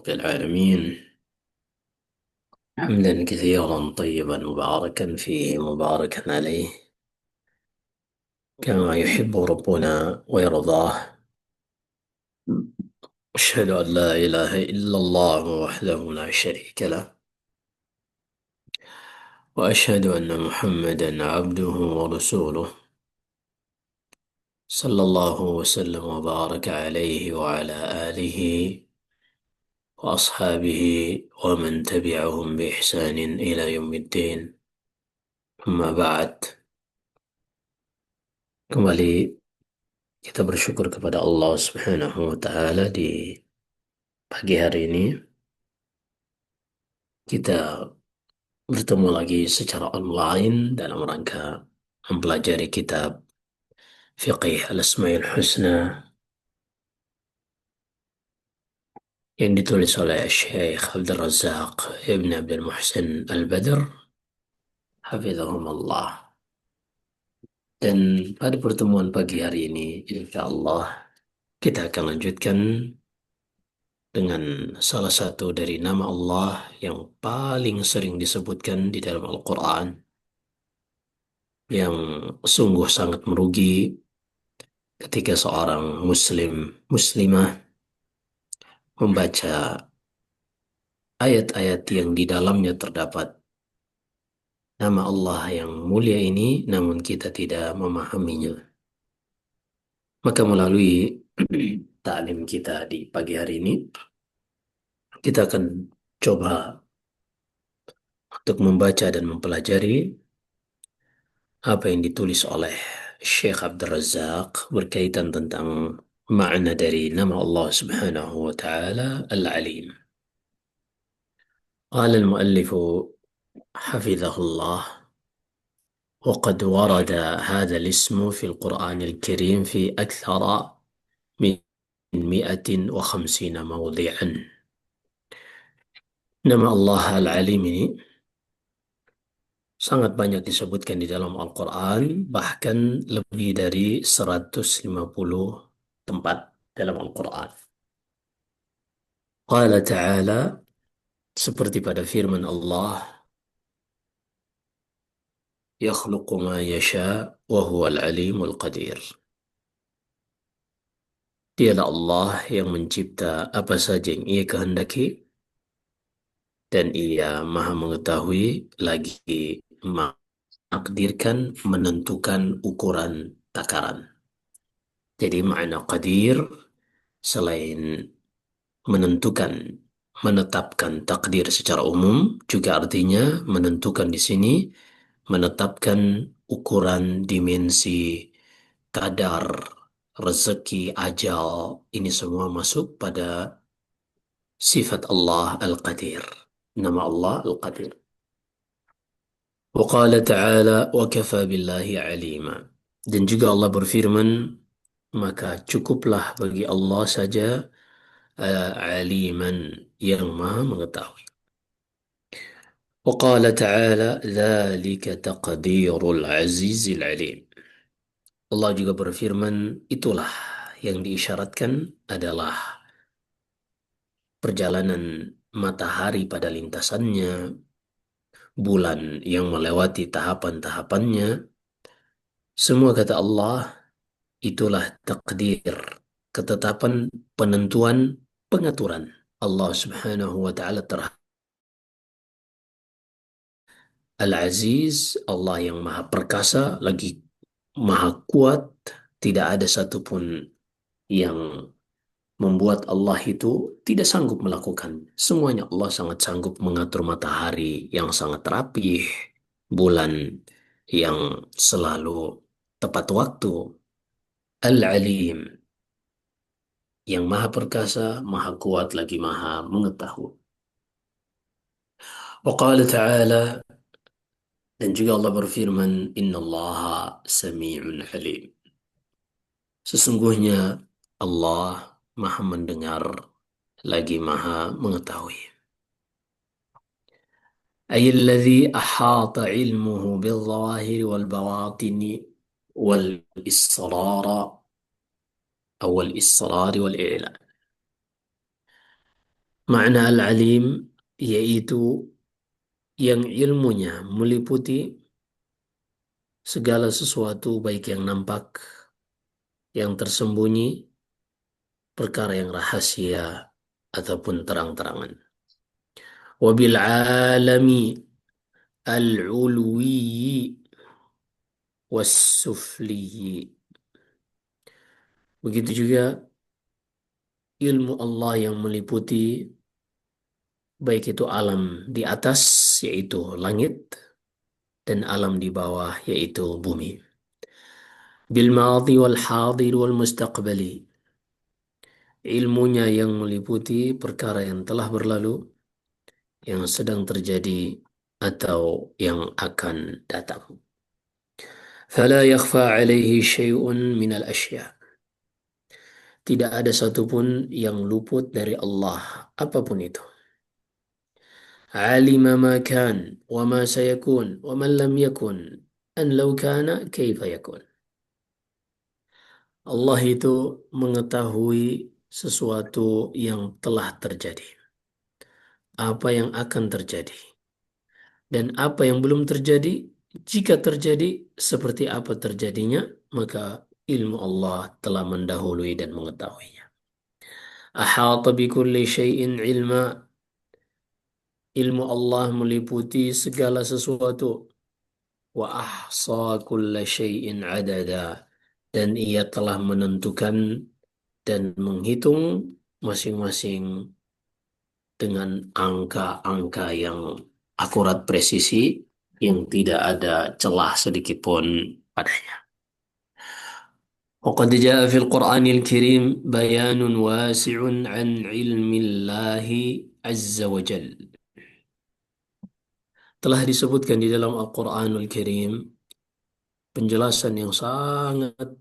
رب العالمين، حمدا كثيرا طيبا مباركا فيه مباركا عليه، كما يحب ربنا ويرضاه. أشهد أن لا إله إلا الله وحده لا شريك له، وأشهد أن محمدا عبده ورسوله، صلى الله وسلم وبارك عليه وعلى آله وأصحابه ومن تبعهم بإحسان إلى يوم الدين. أما بعد، kembali kita bersyukur kepada Allah Subhanahu wa Ta'ala. Di pagi hari ini kita bertemu lagi secara online dalam rangka mempelajari kitab Fiqih Al-Asma'il Husna yang ditulis oleh Syekh Abdul Razak Ibn Abdul Muhsin Al-Badr, Hafizahumullah. Dan pada pertemuan pagi hari ini, insya Allah kita akan lanjutkan dengan salah satu dari nama Allah yang paling sering disebutkan di dalam Al-Quran, yang sungguh sangat merugi ketika seorang muslimah membaca ayat-ayat yang di dalamnya terdapat nama Allah yang mulia ini, namun kita tidak memahaminya. Maka melalui taklim kita di pagi hari ini, kita akan coba untuk membaca dan mempelajari apa yang ditulis oleh Syekh Abdul Razak berkaitan tentang makna dari nama Allah Subhanahu wa Ta'ala Al-Alim. قال المؤلف حفظه الله: وقد ورد هذا الاسم في القرآن الكريم في أكثر من 150 موضعا. Nama Allah Al-Alim ini sangat banyak disebutkan di dalam Al-Quran, bahkan lebih dari 150 tempat dalam Al-Quran. Qala ta'ala, seperti pada firman Allah, yakhluqu ma yasha wa huwa al-alimul qadir. Dialah Allah yang mencipta apa saja yang ia kehendaki, dan ia maha mengetahui lagi menakdirkan, menentukan ukuran takaran. Jadi makna qadir selain menentukan, menetapkan takdir secara umum, juga artinya menentukan di sini, menetapkan ukuran, dimensi, kadar, rezeki, ajal. Ini semua masuk pada sifat Allah Al-Qadir. Nama Allah Al-Qadir. Wa qala ta'ala wa kafa billahi alima. Dan juga Allah berfirman, maka cukuplah bagi Allah saja aliman, yang maha mengetahui. Wa qala ta'ala dzalika taqdirul azizil alim. Allah juga berfirman, itulah yang diisyaratkan adalah perjalanan matahari pada lintasannya, bulan yang melewati tahapan-tahapannya. Semua kata Allah, itulah takdir, ketetapan, penentuan, pengaturan Allah Subhanahu wa Ta'ala terhadap Al-Aziz, Allah yang maha perkasa, lagi maha kuat. Tidak ada satupun yang membuat Allah itu tidak sanggup melakukan. Semuanya Allah sangat sanggup mengatur matahari yang sangat rapih, bulan yang selalu tepat waktu. Al-Alim, yang maha perkasa, maha kuat, lagi maha mengetahui. Wa qala ta'ala, dan juga Allah berfirman, innallaha sami'un alim. Sesungguhnya Allah maha mendengar, lagi maha mengetahui. أي الذي أحاط علمه بالظواهر والبواطن والإصرار والإعلان. Makna al-alim yaitu yang ilmunya meliputi segala sesuatu baik yang nampak, yang tersembunyi, perkara yang rahasia ataupun terang-terangan. Wabil alami al-ulwi was-sufli. Begitu juga ilmu Allah yang meliputi baik itu alam di atas yaitu langit dan alam di bawah yaitu bumi. Bil madhi wal hadir wal mustaqbali. Ilmunya yang meliputi perkara yang telah berlalu, yang sedang terjadi atau yang akan datang. فلا يخفى عليه شيء من الأشياء. Tidak ada satupun yang luput dari Allah, apapun itu. Alima ma kan, wa ma sayakun, wa man lam yakun, an law kana, kaifa yakun. Allah itu mengetahui sesuatu yang telah terjadi, apa yang akan terjadi, dan apa yang belum terjadi. Jika terjadi, seperti apa terjadinya, maka ilmu Allah telah mendahului dan mengetahuinya. Ahata bi kulli syai'in ilma. Ilmu Allah meliputi segala sesuatu. Wa ahsa kulla syai'in adada. Dan ia telah menentukan dan menghitung masing-masing dengan angka-angka yang akurat presisi yang tidak ada celah sedikit pun padanya. وقد جاء في القرآن الكريم بيان واسع عن علم الله عز وجل. Telah disebutkan di dalam Al-Quranul Karim penjelasan yang sangat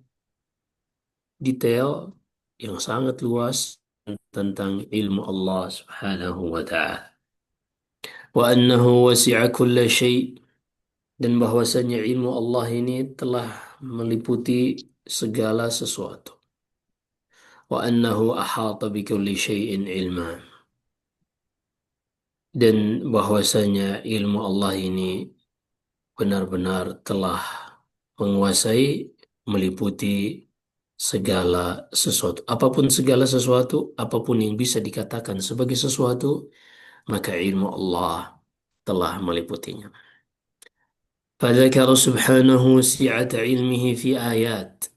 detail, yang sangat luas tentang ilmu Allah Subhanahu wa Ta'ala. Wa annahu wasi'a kulla syai', dan bahwasanya ilmu Allah ini telah meliputi segala sesuatu. Wa annahu ahata bi kulli syai'in ilma, dan bahwasanya ilmu Allah ini benar-benar telah menguasai, meliputi segala sesuatu. Apapun segala sesuatu, apapun yang bisa dikatakan sebagai sesuatu, maka ilmu Allah telah meliputinya. فذكر سبحانه سعة علمه في آيات.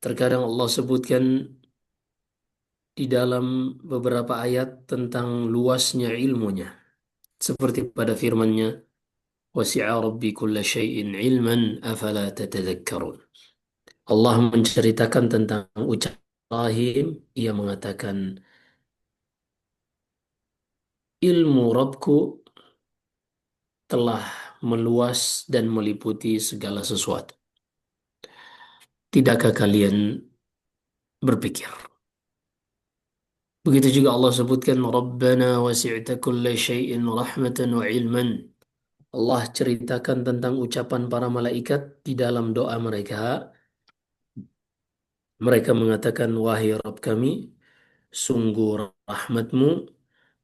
Terkadang Allah sebutkan di dalam beberapa ayat tentang luasnya ilmunya. Seperti pada firman-Nya, وَسِعَ رَبِّي كُلَّ شَيْءٍ عِلْمًا أَفَلَا تَتَذَكَّرُونَ. Allah menceritakan tentang ucapan Ibrahim, ia mengatakan, ilmu Rabbku telah meluas dan meliputi segala sesuatu. Tidakkah kalian berpikir? Begitu juga Allah sebutkan, Rabbana wasi'ta kulla syai'in rahmatan wa ilman. Allah ceritakan tentang ucapan para malaikat di dalam doa mereka. Mereka mengatakan, wahai Rabb kami, sungguh rahmatmu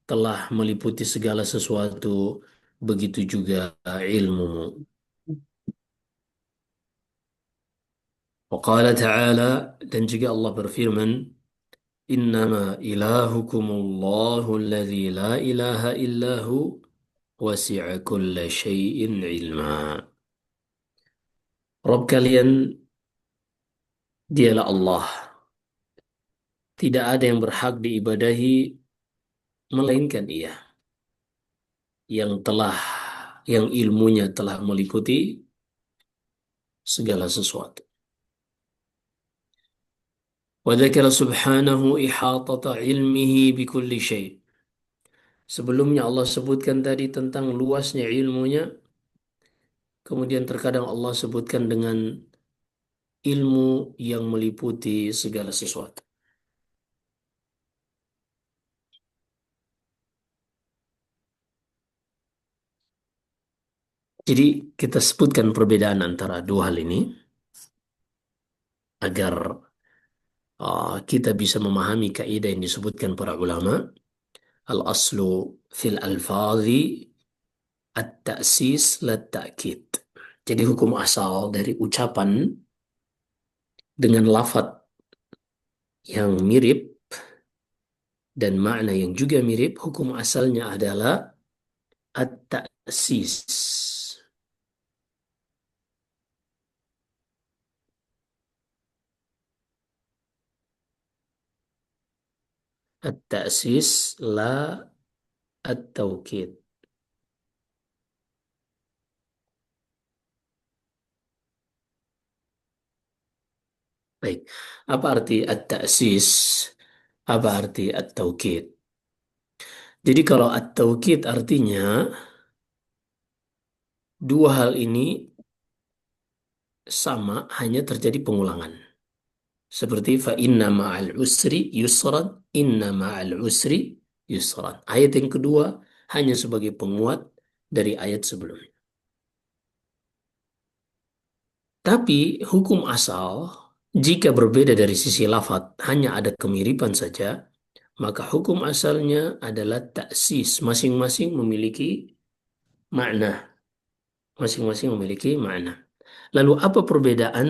telah meliputi segala sesuatu, begitu juga ilmumu. Wa qala ta'ala, dan juga Allah berfirman, innama ilahukumullahu alladhi la ilaha illahu wasi'a kulla syai'in ilma. Rabb kalian dialah Allah. Tidak ada yang berhak diibadahi melainkan Ia, yang telah yang ilmunya telah meliputi segala sesuatu. Wa dzakara subhanahu ihatata ilmihi bi kulli syai'. Sebelumnya Allah sebutkan tadi tentang luasnya ilmunya, kemudian terkadang Allah sebutkan dengan ilmu yang meliputi segala sesuatu. Jadi kita sebutkan perbedaan antara dua hal ini agar kita bisa memahami kaidah yang disebutkan para ulama Al-aslu fil alfadhi at-ta'sis la ta'kid. Jadi hukum asal dari ucapan dengan lafadz yang mirip dan makna yang juga mirip, hukum asalnya adalah at-ta'sis. At-ta'sis la at-taukid. Baik, apa arti at-ta'sis? Apa arti at-taukid? Jadi kalau at-taukid artinya dua hal ini sama, hanya terjadi pengulangan. Seperti fa inna ma'al usri yusran, inna ma'al usri yusran. Ayat yang kedua hanya sebagai penguat dari ayat sebelumnya. Tapi hukum asal jika berbeda dari sisi lafadz hanya ada kemiripan saja, maka hukum asalnya adalah taksis. Masing-masing memiliki makna. Masing-masing memiliki makna. Lalu apa perbedaan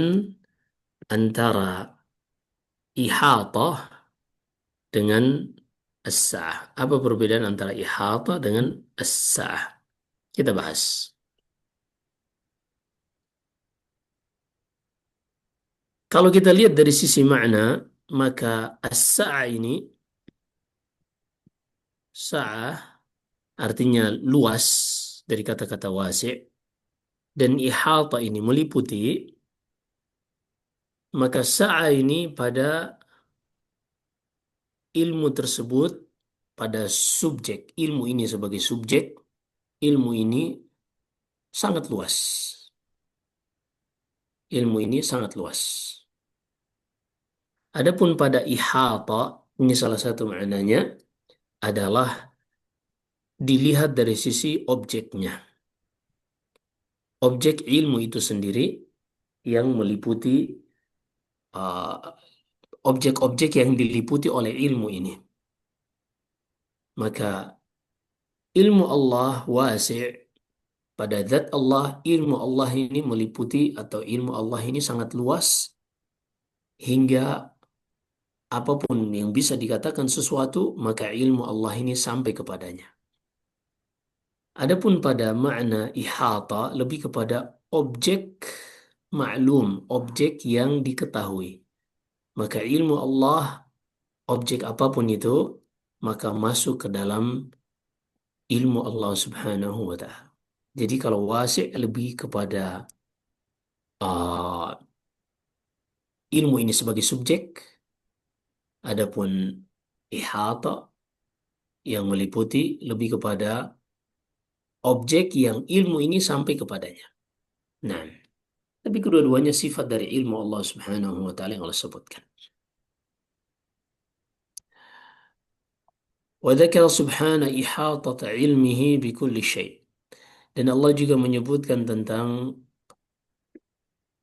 antara ihatah dengan as-sa'ah? Apa perbedaan antara ihatah dengan as-sa'ah? Kita bahas. Kalau kita lihat dari sisi makna, maka as-sa'ah ini, sa'ah artinya luas dari kata-kata wasi', dan ihata ini meliputi, maka sa'a ini pada ilmu tersebut, pada subjek ilmu ini sebagai subjek, ilmu ini sangat luas. Ilmu ini sangat luas. Adapun pada ihata, ini salah satu maknanya adalah dilihat dari sisi objeknya. Objek ilmu itu sendiri yang meliputi uh, objek-objek yang diliputi oleh ilmu ini. Maka ilmu Allah wasi', pada zat Allah, ilmu Allah ini meliputi atau ilmu Allah ini sangat luas hingga apapun yang bisa dikatakan sesuatu, maka ilmu Allah ini sampai kepadanya. Adapun pada makna ihata lebih kepada objek maklum, objek yang diketahui. Maka ilmu Allah, objek apapun itu, maka masuk ke dalam ilmu Allah Subhanahu wa Ta'ala. Jadi kalau wasi' lebih kepada uh, ilmu ini sebagai subjek, adapun ihata yang meliputi lebih kepada objek yang ilmu ini sampai kepadanya. Nah, tapi kedua-duanya sifat dari ilmu Allah Subhanahu wa Ta'ala yang Allah sebutkan. Wa dzakara subhana ihatata ilmihi bi kulli syai'. Dan Allah juga menyebutkan tentang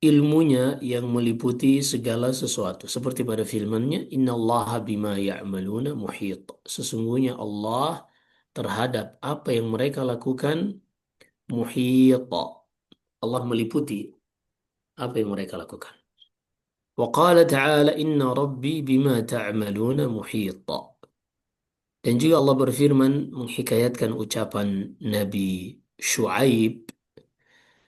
ilmunya yang meliputi segala sesuatu. Seperti pada firman-Nya, Innallaha bima ya'maluna muhit. Sesungguhnya Allah terhadap apa yang mereka lakukan muhit. Allah meliputi apa yang mereka lakukan. Wa qala ta'ala inna rabbi bima ta'maluna muhit. Dan juga Allah berfirman menghikayatkan ucapan Nabi Syuaib,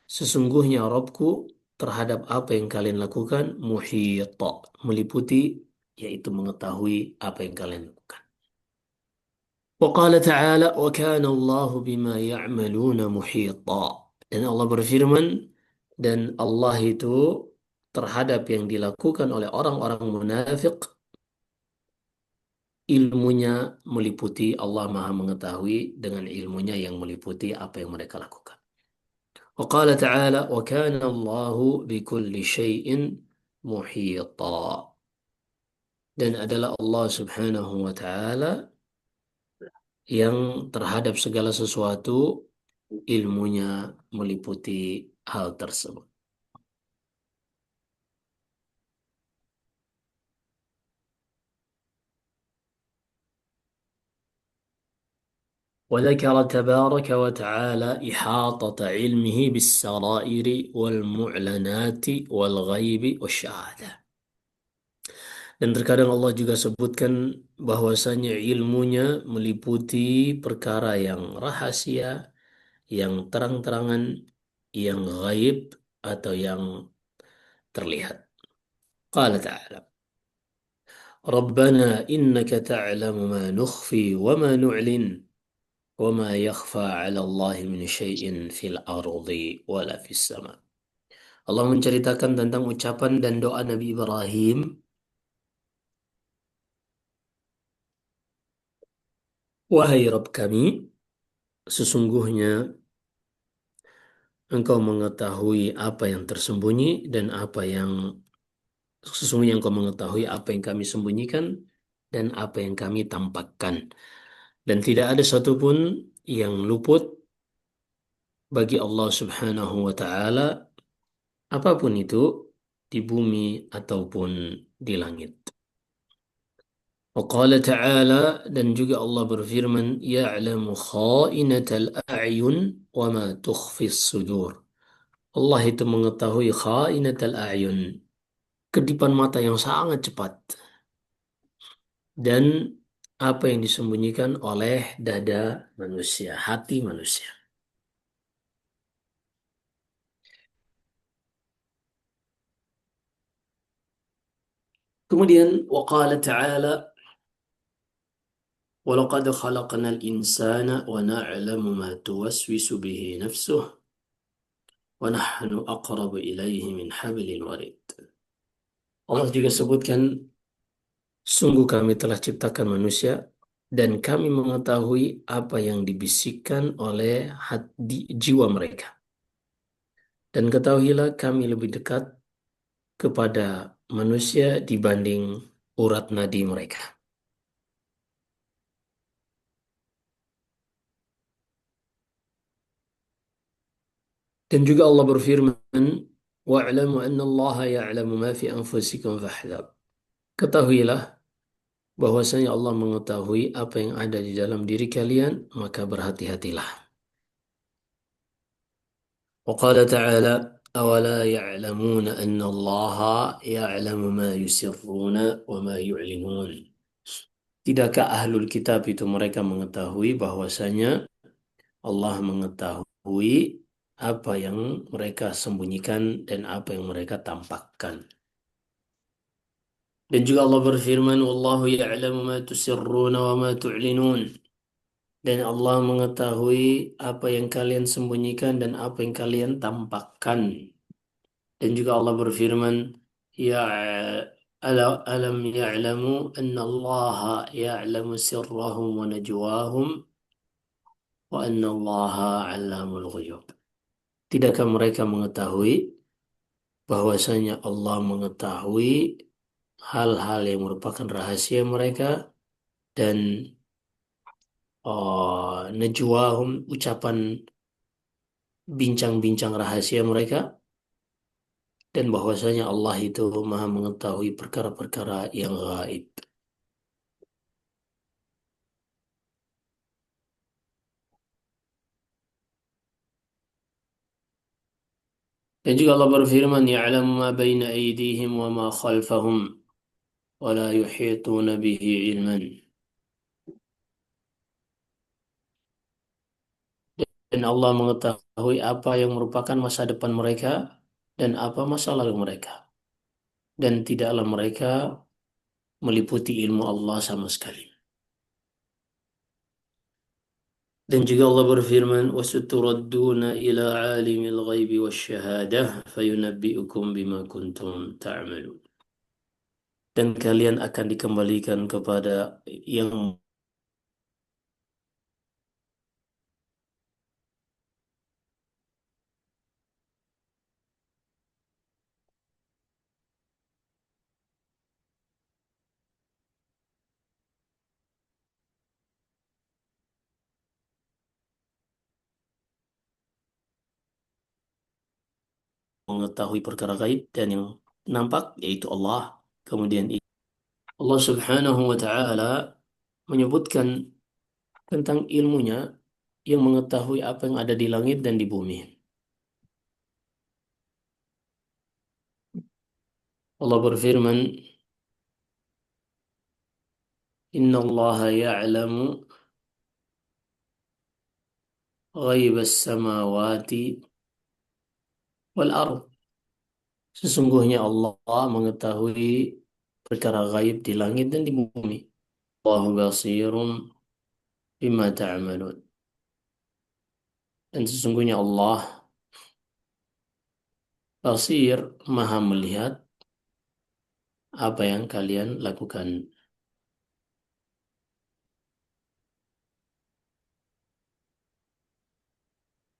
sesungguhnya Rabbku terhadap apa yang kalian lakukan muhita, meliputi, yaitu mengetahui apa yang kalian lakukan. Wa qala ta'ala wa kana Allahu bima ya'maluna muhita. Dan Allah berfirman, dan Allah itu terhadap yang dilakukan oleh orang-orang munafik, ilmunya meliputi, Allah Maha mengetahui dengan ilmunya yang meliputi apa yang mereka lakukan. Wa qala ta'ala wa kana Allahu bikulli syai'in muhita. Dan adalah Allah Subhanahu wa taala yang terhadap segala sesuatu ilmunya meliputi hal tersebut. وذكر تبارك وتعالى إحاطة علمه بالسرائر والمعلنات والغيب والشهادة. Dan terkadang Allah juga sebutkan bahwasanya ilmunya meliputi perkara yang rahasia, yang terang-terangan, yang gaib atau yang terlihat. Qala ta'ala, Rabbana innaka ta'lamu ma nukhfi wa ma nu'lin wa ma yakhfa 'ala Allah min syai'in fil ardi wala fis sama. Allah menceritakan tentang ucapan dan doa Nabi Ibrahim, wahai Rabb kami, sesungguhnya Engkau mengetahui apa yang tersembunyi dan apa yang sesungguhnya Engkau mengetahui apa yang kami sembunyikan dan apa yang kami tampakkan. Dan tidak ada satupun yang luput bagi Allah Subhanahu wa taala, apapun itu di bumi ataupun di langit. وقال تعالى dan juga Allah berfirman يعلم خائنة الأعين وما تخفي الصدور. Allah itu mengetahui khainatal a'yun, kedipan mata yang sangat cepat, dan apa yang disembunyikan oleh dada manusia, hati manusia. Kemudian waqala ta'ala وَلَقَدْ خَلَقْنَا الْإِنسَانَ وَنَعْلَمُ مَا تُوَسْوِسُ بِهِ نَفْسُهُ وَنَحْنُ أَقْرَبُ إِلَيْهِ مِنْ حَبْلِ الْوَرِيدِ. Allah juga sebutkan, sungguh kami telah ciptakan manusia dan kami mengetahui apa yang dibisikkan oleh hati jiwa mereka. Dan ketahuilah kami lebih dekat kepada manusia dibanding urat nadi mereka. Dan juga Allah berfirman, wa'lamu anna Allah ya'lamu ma fi anfusikum fahdhar. Ketahuilah bahwasanya Allah mengetahui apa yang ada di dalam diri kalian, maka berhati-hatilah. وقال تعالى أولا يعلمون أن الله يعلم ما يسرون وما يعلنون. Tidakkah ahlul kitab itu mereka mengetahui bahwasanya Allah mengetahui apa yang mereka sembunyikan dan apa yang mereka tampakkan. Dan juga Allah berfirman, Wallahu ya'lamu ma tusirruna wa ma tu'linun. Dan Allah mengetahui apa yang kalian sembunyikan dan apa yang kalian tampakkan. Dan juga Allah berfirman, Ya alam ya'lamu anna Allah ya'lamu sirrahum wa najwahum wa anna Allah 'allamul ghuyub. Tidakkah mereka mengetahui bahwasanya Allah mengetahui hal-hal yang merupakan rahasia mereka dan najwahum, ucapan bincang-bincang rahasia mereka, dan bahwasanya Allah itu Maha mengetahui perkara-perkara yang gaib. Dan juga Allah berfirman, Ya'lamu ma baina aydihim wa ma khalfahum wa la yuhituna bihi ilman. Dan Allah mengetahui apa yang merupakan masa depan mereka dan apa masa lalu mereka. Dan tidaklah mereka meliputi ilmu Allah sama sekali. Dan juga Allah berfirman, وَسَتُرَدُّونَ إِلَى عَالِمِ الْغَيْبِ وَالشَّهَادَةِ فَيُنَبِّئُكُم بِمَا كُنتُمْ تَعْمَلُونَ. Dan kalian akan dikembalikan kepada yang mengetahui perkara gaib dan yang nampak, yaitu Allah. Kemudian Allah Subhanahu wa taala menyebutkan tentang ilmunya yang mengetahui apa yang ada di langit dan di bumi. Allah berfirman, Inna Allah ya'lamu ghaibas samawati wal ard. Sesungguhnya Allah mengetahui perkara gaib di langit dan di bumi. Allahu basirun bima ta'malun. Dan sesungguhnya Allah basir, maha melihat apa yang kalian lakukan.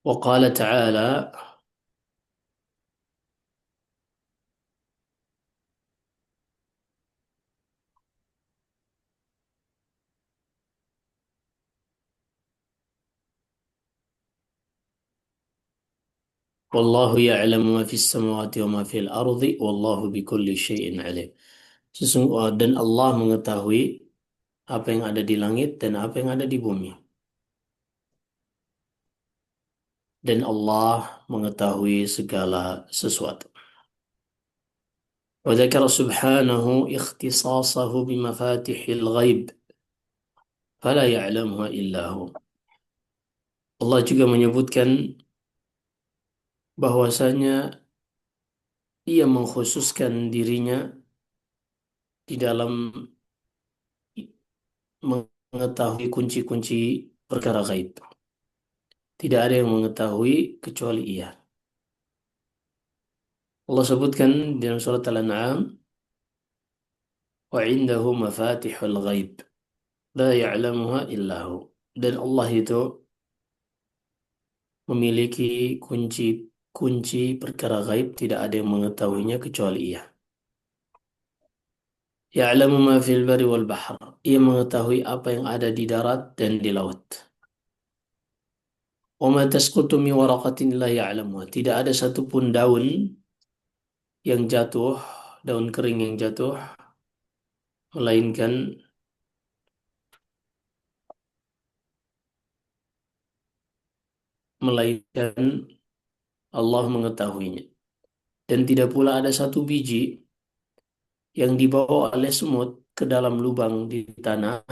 Wa qala ta'ala, Wallahu ya'lamu ma fis samawati wa ma fil ardi, wallahu bikulli syai'in alim. Dan Allah mengetahui apa yang ada di langit dan apa yang ada di bumi. Dan Allah mengetahui segala sesuatu. وذكر سبحانه اختصاصه بمفاتيح الغيب فلا يعلمها إلا هو. Allah juga menyebutkan bahwasanya ia mengkhususkan dirinya di dalam mengetahui kunci-kunci perkara gaib. Tidak ada yang mengetahui kecuali ia. Allah sebutkan dalam surat Al-An'am, wa indahu mafatihul ghaib la ya'lamuha illahu. Dan Allah itu memiliki kunci perkara gaib, tidak ada yang mengetahuinya kecuali ia. Ya'lamu ma fil bari wal bahr. Ia mengetahui apa yang ada di darat dan di laut. Wa ma tasqutu min waraqatin la ya'lamuha. Tidak ada satupun daun yang jatuh, daun kering yang jatuh, melainkan melainkan Allah mengetahuinya. Dan tidak pula ada satu biji yang dibawa oleh semut ke dalam lubang di tanah,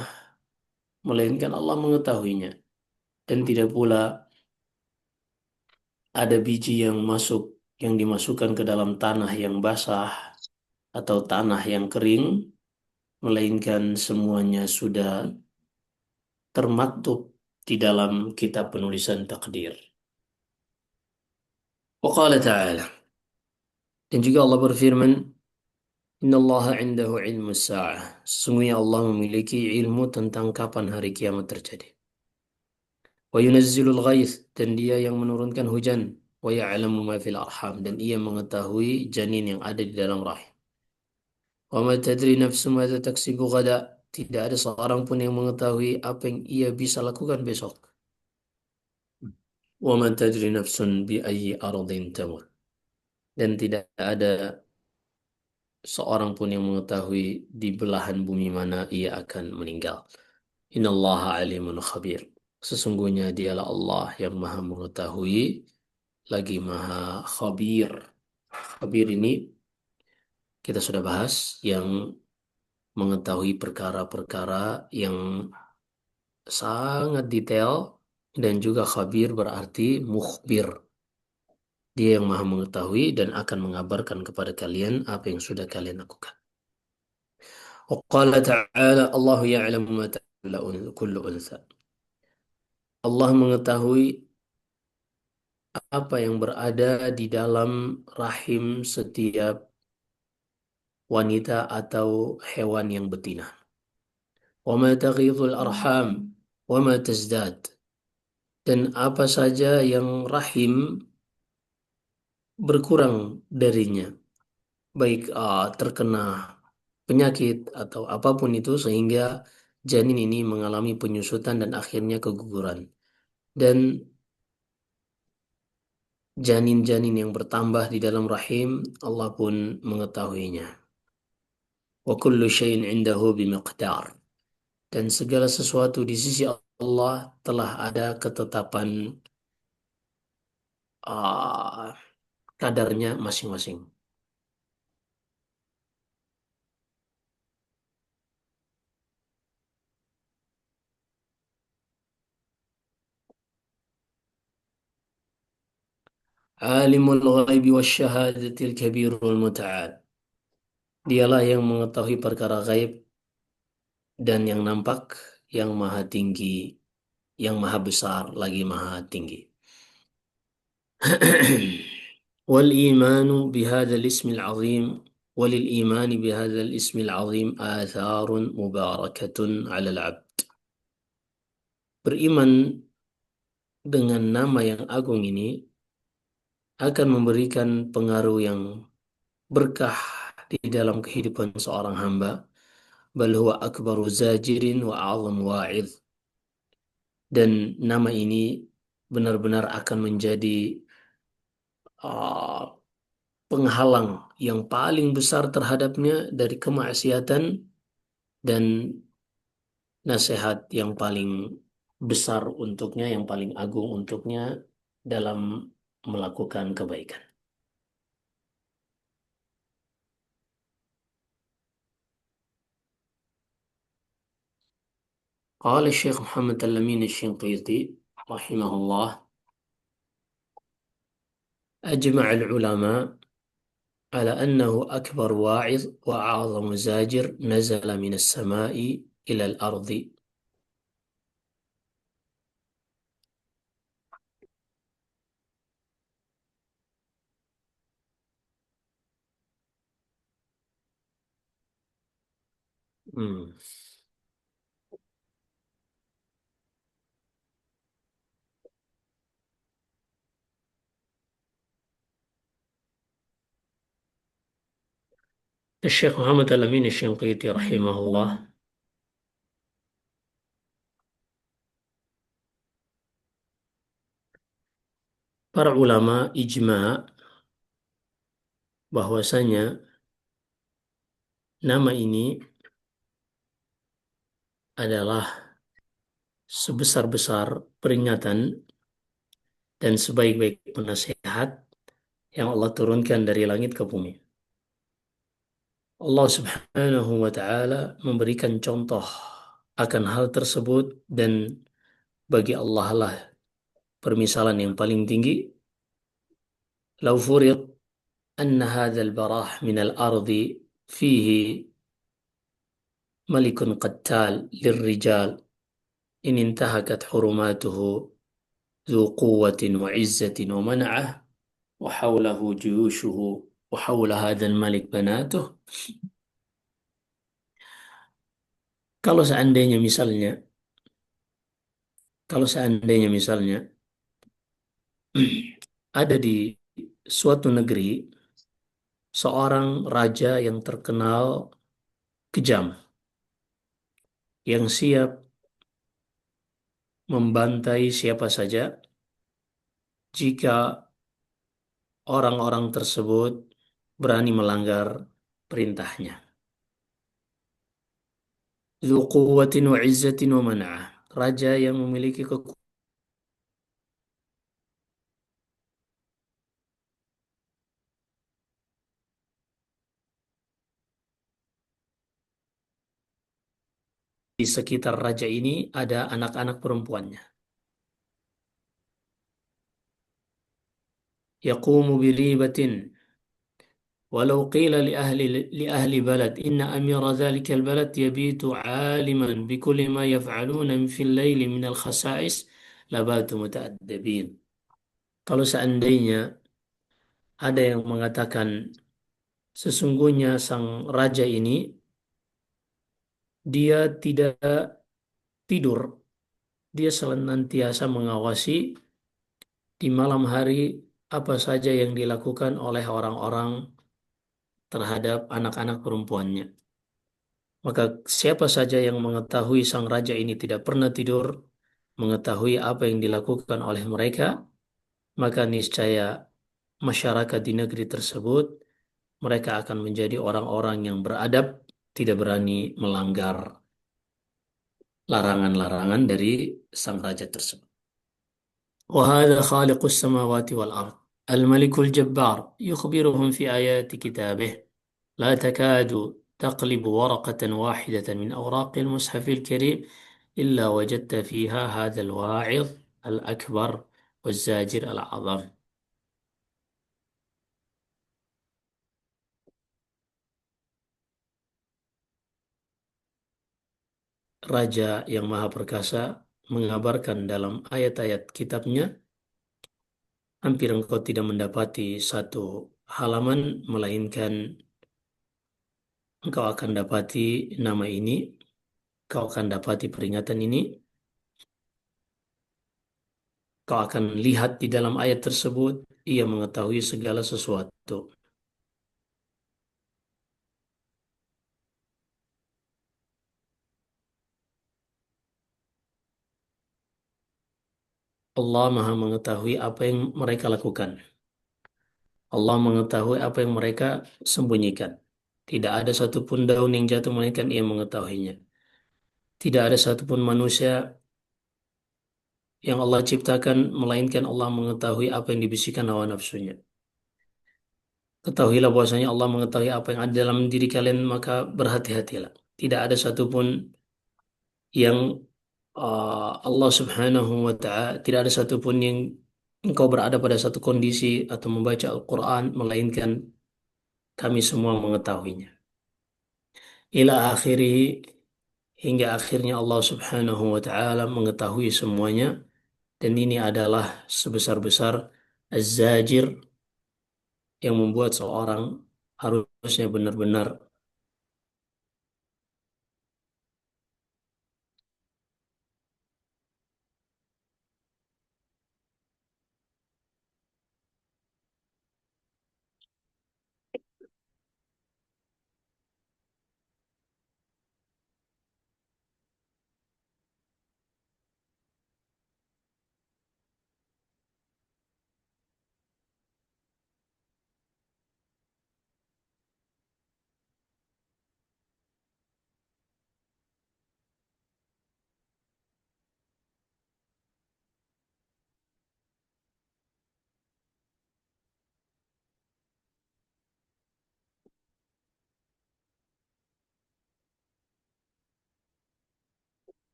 melainkan Allah mengetahuinya. Dan tidak pula ada biji yang dimasukkan ke dalam tanah yang basah atau tanah yang kering, melainkan semuanya sudah termaktub di dalam kitab penulisan takdir. Wa qala ta'ala. Dan juga Allah berfirman, Inna Allah indahu ilmu sa'ah. Sesungguhnya Allah memiliki ilmu tentang kapan hari kiamat terjadi. Wa yunazzilul ghaith. Dan dia yang menurunkan hujan. Wa ya'lamu ma fil arham. Dan ia mengetahui janin yang ada di dalam rahim. Wa ma tadri nafsu madza taksibu ghada. Tidak ada seorang pun yang mengetahui apa yang ia bisa lakukan besok. Wa ma tadri nafsun bi ayyi ardin tamut. Dan tidak ada seorang pun yang mengetahui di belahan bumi mana ia akan meninggal. Innallaha alimun khabir. Sesungguhnya dialah Allah yang maha mengetahui lagi maha khabir. Khabir ini kita sudah bahas, yang mengetahui perkara-perkara yang sangat detail, dan juga khabir berarti mukhbir. Dia yang maha mengetahui dan akan mengabarkan kepada kalian apa yang sudah kalian lakukan. وقال تعالى الله يعلم ما تحمل كل أنثى. Allah mengetahui apa yang berada di dalam rahim setiap wanita atau hewan yang betina. Wa ma taghidul arham wa ma tazdad. Dan apa saja yang rahim berkurang darinya, baik terkena penyakit atau apapun itu, sehingga janin ini mengalami penyusutan dan akhirnya keguguran. Dan janin-janin yang bertambah di dalam rahim, Allah pun mengetahuinya. Wa kullu syai'in indahu bimiqdar. Dan segala sesuatu di sisi Allah telah ada ketetapan ah, kadarnya masing-masing. Alimul ghaibi wasyahadatil kabirul muta'al. Dialah yang mengetahui perkara gaib dan yang nampak, yang maha tinggi, yang maha besar, lagi maha tinggi. والإيمان بهذا الاسم العظيم وللإيمان بهذا الاسم العظيم آثار مباركة على العبد. Beriman dengan nama yang agung ini akan memberikan pengaruh yang berkah di dalam kehidupan seorang hamba. Bal huwa akbaru zajirin wa a'zam wa'id. Dan nama ini benar-benar akan menjadi uh, penghalang yang paling besar terhadapnya dari kemaksiatan dan nasihat yang paling besar untuknya, yang paling agung untuknya dalam melakukan kebaikan. قال الشيخ محمد الأمين الشنقيطي رحمه الله: أجمع العلماء على أنه أكبر واعظ وأعظم زاجر نزل من السماء إلى الأرض. Hmm. Syekh Muhammad Al-Amin Asy-Syanqiti rahimahullah, para ulama ijma' bahwasanya nama ini adalah sebesar-besar peringatan dan sebaik-baik penasihat yang Allah turunkan dari langit ke bumi. Allah Subhanahu wa taala memberikan contoh akan hal tersebut, dan bagi Allah lah permisalan yang paling tinggi. Lau furid anna hadzal barah min al-ardi fihi malikun qattal lirrijal in intahakat hurumatuhu ذو قوة وعزة ومنعة وحوله جيوشه وحول هذا الملك بناته. Kalau seandainya misalnya, kalau seandainya misalnya ada di suatu negeri seorang raja yang terkenal kejam, yang siap membantai siapa saja jika orang-orang tersebut berani melanggar perintahnya. Dzu quwwatin wa izzatin wa man'ah. Raja yang memiliki kekuatan di sekitar raja ini ada anak-anak perempuannya. Yaqumu biribatin walau qila li ahli balad inna amira dhalikal balad yabitu aliman bikulli ma yaf'aluna fil laili minal khasa'is labatu muta'addibin. Kalau seandainya ada yang mengatakan sesungguhnya sang raja ini dia tidak tidur, dia senantiasa mengawasi di malam hari apa saja yang dilakukan oleh orang-orang terhadap anak-anak perempuannya. Maka siapa saja yang mengetahui sang raja ini tidak pernah tidur, mengetahui apa yang dilakukan oleh mereka, maka niscaya masyarakat di negeri tersebut mereka akan menjadi orang-orang yang beradab, tidak berani melanggar. larangan-larangan dari sang raja tersebut. وهذا خالق السماوات والأرض الملك الجبار يخبرهم في آيات كتابه لا تكاد تقلب ورقة واحدة من أوراق المصحف الكريم إلا وجدت فيها هذا الواعظ الأكبر والزاجر الأعظم. Raja yang Maha Perkasa mengabarkan dalam ayat-ayat kitabnya, hampir engkau tidak mendapati satu halaman, melainkan engkau akan dapati nama ini, kau akan dapati peringatan ini, kau akan lihat di dalam ayat tersebut, ia mengetahui segala sesuatu. Allah Maha mengetahui apa yang mereka lakukan. Allah mengetahui apa yang mereka sembunyikan. Tidak ada satupun daun yang jatuh melainkan ia mengetahuinya. Tidak ada satupun manusia yang Allah ciptakan melainkan Allah mengetahui apa yang dibisikkan hawa nafsunya. Ketahuilah bahwasanya Allah mengetahui apa yang ada dalam diri kalian, maka berhati-hatilah. Tidak ada satupun yang Allah Subhanahu wa Ta'ala, tidak ada satupun yang engkau berada pada satu kondisi atau membaca Al-Quran melainkan kami semua mengetahuinya. Ila akhirih, hingga akhirnya Allah Subhanahu wa Ta'ala mengetahui semuanya, dan ini adalah sebesar-besar az-zajir yang membuat seorang harusnya benar-benar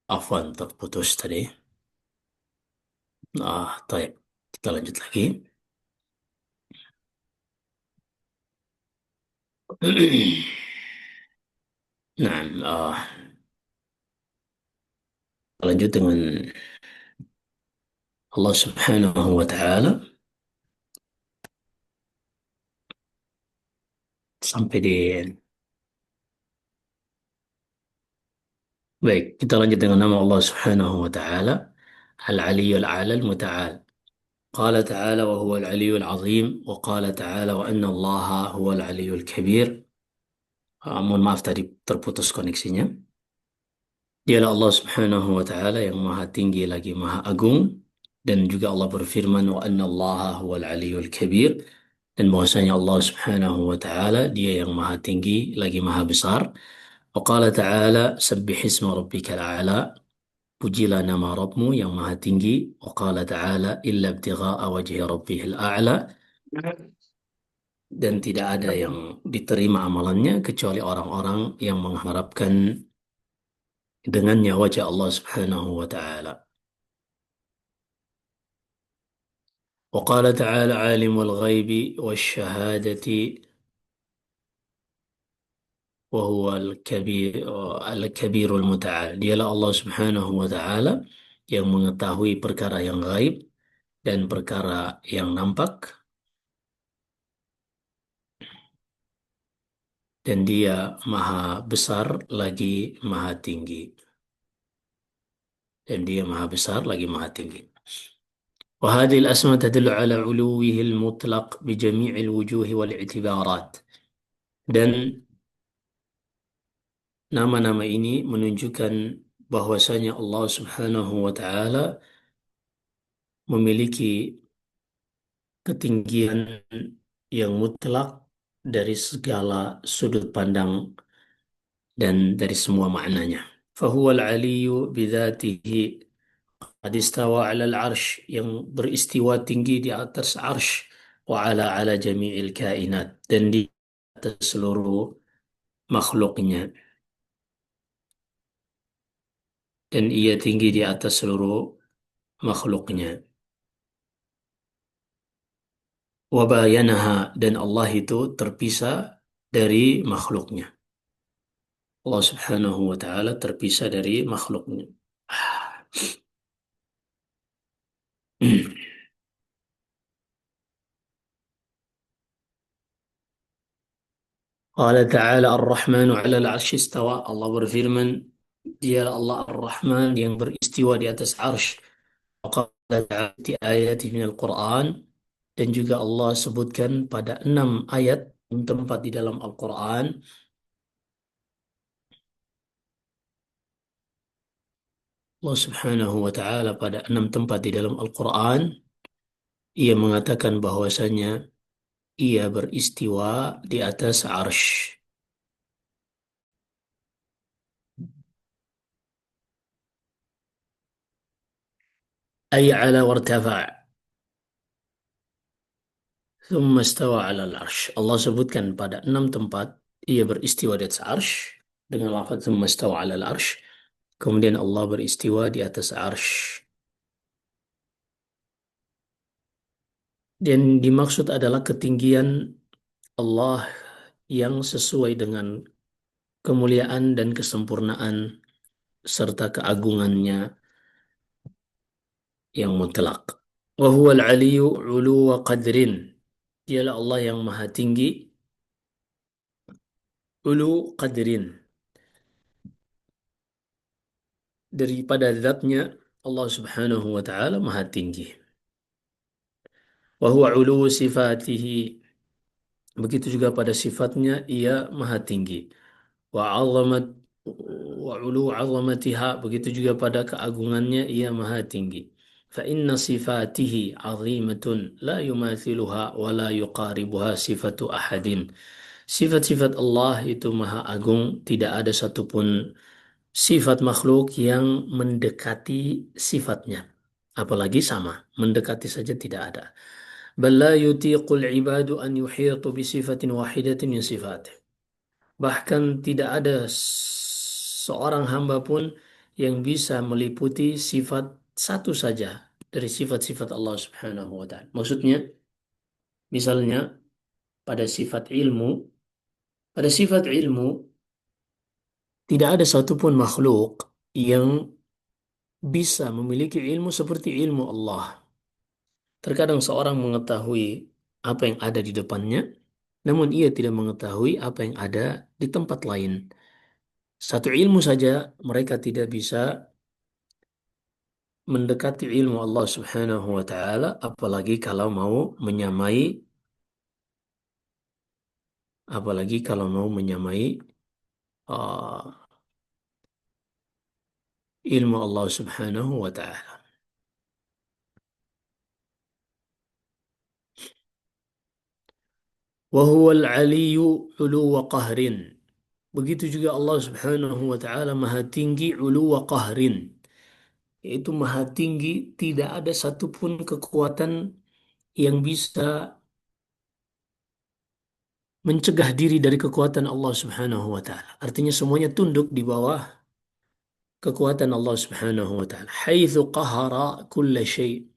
afwan terputus tadi. Taib. Kita lanjut lagi. Nah, lanjut dengan Allah Subhanahu wa Ta'ala sampai di baik, kita lanjut dengan nama Allah Subhanahu wa Ta'ala Al-Aliyyul A'la Al-Muta'al. قال تعالى وهو العلي العظيم وقال تعالى وأن الله هو العلي الكبير. Mohon maaf tadi terputus koneksinya. Dialah Allah Subhanahu wa Ta'ala yang Maha Tinggi lagi Maha Agung, dan juga Allah berfirman wa anna Allah huwal aliyyul kabir, dan bahwasanya Allah Subhanahu wa Ta'ala dia yang Maha Tinggi lagi Maha Besar. Wa qala ta'ala sabbih isma rabbikal a'la, pujilah nama Rabbmu yang Maha Tinggi. Wa qala ta'ala illa ibtigha'a wajhi rabbihil a'la, dan tidak ada yang diterima amalannya kecuali orang-orang yang mengharapkan dengannya wajah Allah Subhanahu wa Ta'ala. وقال تعالى عالم الغيب والشهادة وهو الكبير المتعال. Dialah Allah Subhanahu wa Ta'ala yang mengetahui perkara yang gaib dan perkara yang nampak, dan dia maha besar lagi maha tinggi, dan dia maha besar lagi maha tinggi. وهذه الأسماء تدل على علوه المطلق بجميع الوجوه والاعتبارات. Dan nama-nama ini menunjukkan bahwasanya Allah Subhanahu wa taala memiliki ketinggian yang mutlak dari segala sudut pandang dan dari semua maknanya. فهو العلي بذاته قد استوى على العرش yang beristiwa tinggi di atas arsh wa ala jami'il kainat dan di atas seluruh makhluknya dan ia tinggi di atas seluruh makhluknya. Wabayanaha dan Allah itu terpisah dari makhluknya. Allah Subhanahu wa taala terpisah dari makhluknya. Qala ta'ala Ar-Rahmanu 'ala al-'arsy istawa. Allah berfirman, Dia Allah Ar-Rahman yang beristiwa di atas arsy. Qala ta'ala di ayat min Al-Quran dan juga Allah sebutkan pada 6 ayat tempat di dalam Al-Quran. Allah Subhanahu wa taala pada 6 tempat di dalam Al-Quran ia mengatakan bahwasanya ia beristiwa di atas arsy. Ay ala wartafa' thumma istawa ala al-arsy. Allah sebutkan pada 6 tempat ia beristiwa di atas arsy dengan lafaz thumma istawa ala al-arsy. Kemudian Allah beristiwa di atas arsy. Dan dimaksud adalah ketinggian Allah yang sesuai dengan kemuliaan dan kesempurnaan serta keagungannya yang mutlak. Wa huwal aliyyu 'uluwa qadrin. Dialah Allah yang maha tinggi, ulu qadrin. Daripada zatnya Allah Subhanahu wa taala maha tinggi. Wa huwa 'uluwu sifatihi. Begitu juga pada sifatnya ia maha tinggi. Wa 'azamat wa 'ulu 'azamatiha. Begitu juga pada keagungannya ia maha tinggi. Fa inna sifatihi 'azimatun la yumathiluha wa la yuqaribuha sifatu ahadin. Sifat-sifat Allah itu maha agung, tidak ada satupun sifat makhluk yang mendekati sifatnya. Apalagi sama, mendekati saja tidak ada. Bal la yutiqul ibadu an yuhitu bi sifatin wahidatin min sifatih. Bahkan tidak ada seorang hamba pun yang bisa meliputi sifat satu saja dari sifat-sifat Allah Subhanahu wa taala. Maksudnya, misalnya pada sifat ilmu, pada sifat ilmu tidak ada satupun makhluk yang bisa memiliki ilmu seperti ilmu Allah. Terkadang seorang mengetahui apa yang ada di depannya, namun ia tidak mengetahui apa yang ada di tempat lain. Satu ilmu saja mereka tidak bisa mendekati ilmu Allah Subhanahu wa taala, apalagi kalau mau menyamai uh, ilmu Allah Subhanahu wa taala. Wa huwal 'aliyyu 'uluwa qahrin. Begitu juga Allah Subhanahu wa taala maha tinggi 'uluwa qahrin. Yaitu maha tinggi, tidak ada satupun kekuatan yang bisa mencegah diri dari kekuatan Allah Subhanahu wa taala. Artinya semuanya tunduk di bawah kekuatan Allah Subhanahu wa taala. Haitsu qahara kulla syai'.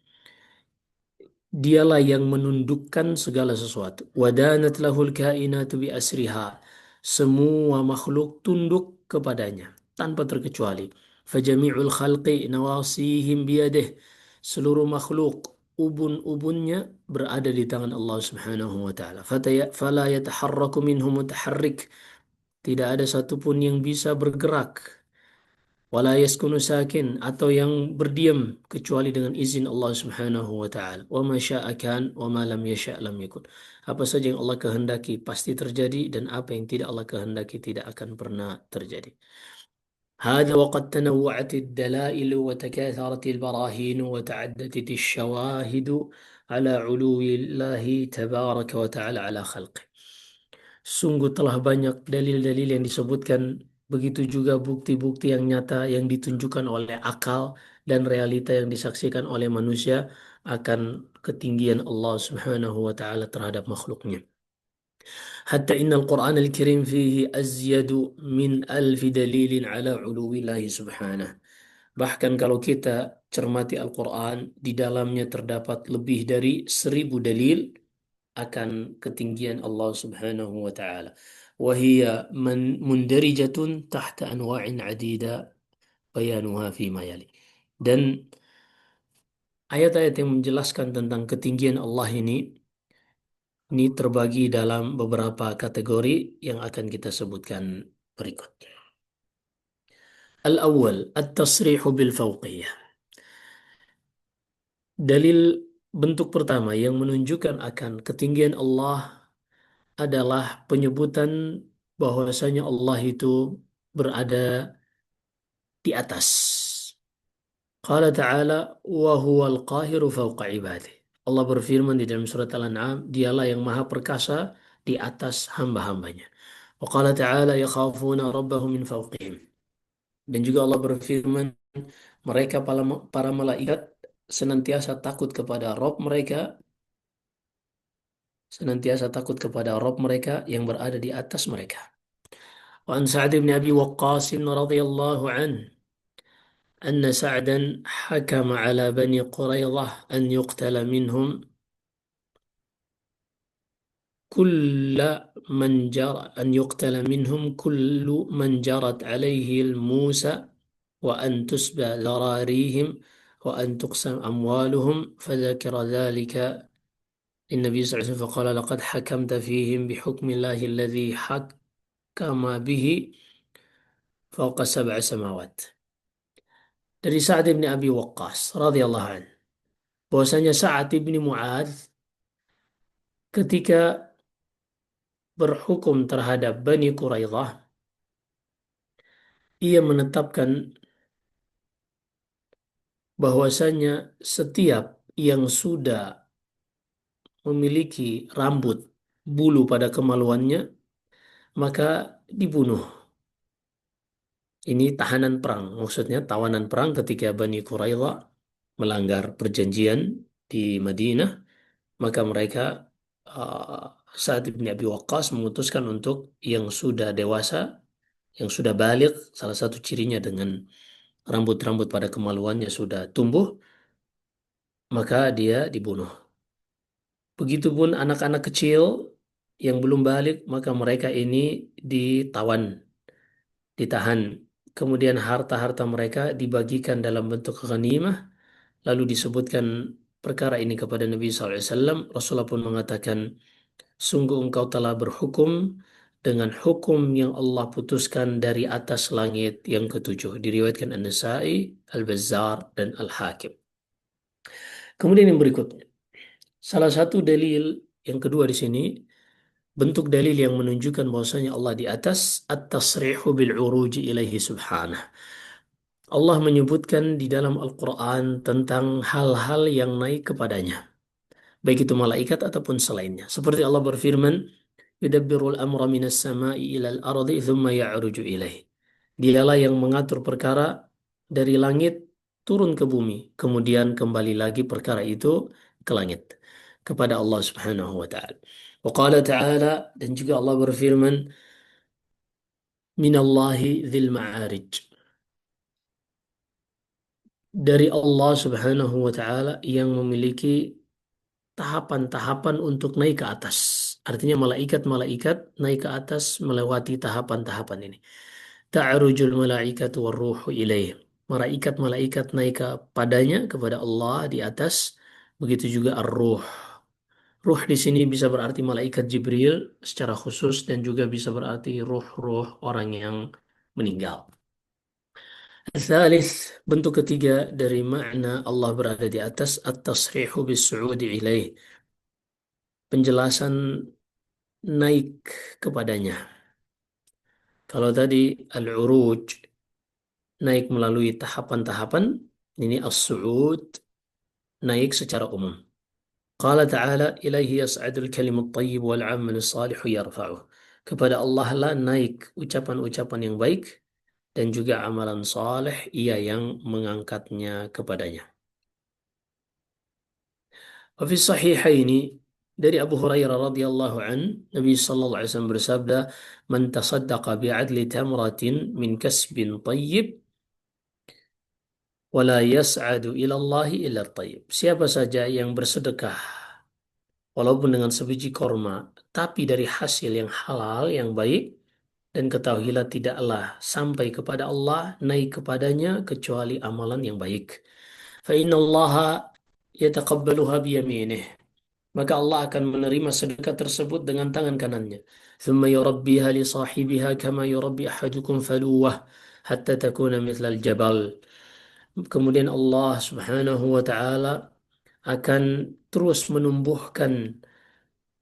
Dialah yang menundukkan segala sesuatu. Wadanat lahul kainatu bi asriha. Semua makhluk tunduk kepadanya tanpa terkecuali. Fajami'ul khalqi nawasihim biyadih. Seluruh makhluk ubun-ubunnya berada di tangan Allah Subhanahu wa taala. Fala yataharraku minhum mutaharrik. Tidak ada satupun yang bisa bergerak wala yaskunu sakin atau yang berdiam kecuali dengan izin Allah Subhanahu wa taala. Wa ma syaa kan wa ma lam yasha' lam yakun. Apa saja yang Allah kehendaki pasti terjadi dan apa yang tidak Allah kehendaki tidak akan pernah terjadi. هذا وقد تنوعت الدلائل وتكاثرت البراهين وتعددت الشواهد على علو الله تبارك وتعالى على خلقه. Sungguh telah banyak dalil-dalil yang disebutkan, begitu juga bukti-bukti yang nyata yang ditunjukkan oleh akal dan realita yang disaksikan oleh manusia akan ketinggian Allah Subhanahu wa taala terhadap makhluknya. Hatta innal Qur'an al-Karim fihi azyadu min alfi dalilin ala uluwillahi subhanahu. Bahkan kalau kita cermati Al-Quran, di dalamnya terdapat lebih dari 1.000 dalil akan ketinggian Allah Subhanahu wa taala. Wahia mundarijatun tahta anwa'in adida bayanuha fi mayali. Dan ayat-ayat yang menjelaskan tentang ketinggian Allah ini terbagi dalam beberapa kategori yang akan kita sebutkan berikut. Al-awwal, at-tasrihu bil fawqiyah. Dalil bentuk pertama yang menunjukkan akan ketinggian Allah adalah penyebutan bahwasanya Allah itu berada di atas. Qala ta'ala wa huwal qahiru fawqa ibadih. Allah berfirman di dalam surat Al-An'am, dialah yang maha perkasa di atas hamba-hambanya. Wa qala ta'ala yakhafuna rabbahum min fawqihim. Dan juga Allah berfirman, mereka para malaikat senantiasa takut kepada Rabb mereka, senantiasa takut kepada Rabb mereka yang berada di atas mereka. Wa an Sa'd bin Abi Waqqas radhiyallahu anhu أن سعدا حكم على بني قريظة أن يقتل منهم كل من جرت عليه الموسى وأن تسبى ذراريهم وأن تقسم أموالهم فذكر ذلك النبي صلى الله عليه وسلم فقال لقد حكمت فيهم بحكم الله الذي حكم به فوق 7 سماوات. Dari Sa'ad bin Abi Waqqas radhiyallahu anhu, bahwasanya Sa'ad bin Mu'adz ketika berhukum terhadap Bani Quraidah, ia menetapkan bahwasanya setiap yang sudah memiliki rambut bulu pada kemaluannya maka dibunuh. Ini tahanan perang, maksudnya tawanan perang ketika Bani Quraidah melanggar perjanjian di Madinah, maka mereka uh, Sa'ad bin Abi Waqqas memutuskan untuk yang sudah dewasa, yang sudah balik, salah satu cirinya dengan rambut-rambut pada kemaluannya sudah tumbuh, maka dia dibunuh. Begitupun anak-anak kecil yang belum balik, maka mereka ini ditawan, ditahan. Kemudian harta-harta mereka dibagikan dalam bentuk ghanimah, lalu disebutkan perkara ini kepada Nabi SAW. Rasulullah pun mengatakan, sungguh engkau telah berhukum dengan hukum yang Allah putuskan dari atas langit yang ketujuh. Diriwayatkan An-Nasa'i, Al-Bazzar, dan Al-Hakim. Kemudian yang berikutnya, salah satu dalil yang kedua di sini, bentuk dalil yang menunjukkan bahwasanya Allah di atas, at-tasrihu bil uruji ilaihi subhanah. Allah menyebutkan di dalam Al-Quran tentang hal-hal yang naik kepadanya, baik itu malaikat ataupun selainnya. Seperti Allah berfirman, yudabbirul amra minas sama'i ilal ardi thumma ya'ruju ilaih. Dialah yang mengatur perkara dari langit turun ke bumi, kemudian kembali lagi perkara itu ke langit, kepada Allah Subhanahu wa taala. Wa qala ta'ala, dan juga Allah berfirman, minallahi dzil ma'arij. Dari Allah Subhanahu wa taala yang memiliki tahapan-tahapan untuk naik ke atas. Artinya malaikat-malaikat naik ke atas melewati tahapan-tahapan ini. Ta'arujul malaikatu warruhu ilaih. Malaikat-malaikat naik kepadanya, kepada Allah di atas. Begitu juga ar-ruh. Ruh di sini bisa berarti malaikat Jibril secara khusus dan juga bisa berarti ruh-ruh orang yang meninggal. Thalith, bentuk ketiga dari makna Allah berada di atas, at-tasrihu bis-su'udi ilaih. Penjelasan naik kepadanya. Kalau tadi al-uruj, naik melalui tahapan-tahapan, ini as-su'ud, naik secara umum. Qala ta'ala ilaihi yas'adul kalimut tayyib wal 'amalus salihu yarfa'uh. Kepada Allah lah naik ucapan-ucapan yang baik dan juga amalan saleh ia yang mengangkatnya kepadanya. Wa fi sahihaini dari Abu Hurairah radhiyallahu an, Nabi sallallahu alaihi wasallam bersabda, "Man tasaddaqa bi'adli tamratin min kasbin tayyib wa la yas'adu ila Allah illa tayyib." Siapa saja yang bersedekah walaupun dengan sebiji korma, tapi dari hasil yang halal, yang baik, dan ketahuilah tidaklah sampai kepada Allah, naik kepadanya kecuali amalan yang baik. Fa inna Allah yataqabbaluha biyaminih. Maka Allah akan menerima sedekah tersebut dengan tangan kanannya. ثم يربيها لصاحبها كما يربي أحدكم فلوة حتى تكون مثل الجبل. Kemudian Allah Subhanahu wa taala akan terus menumbuhkan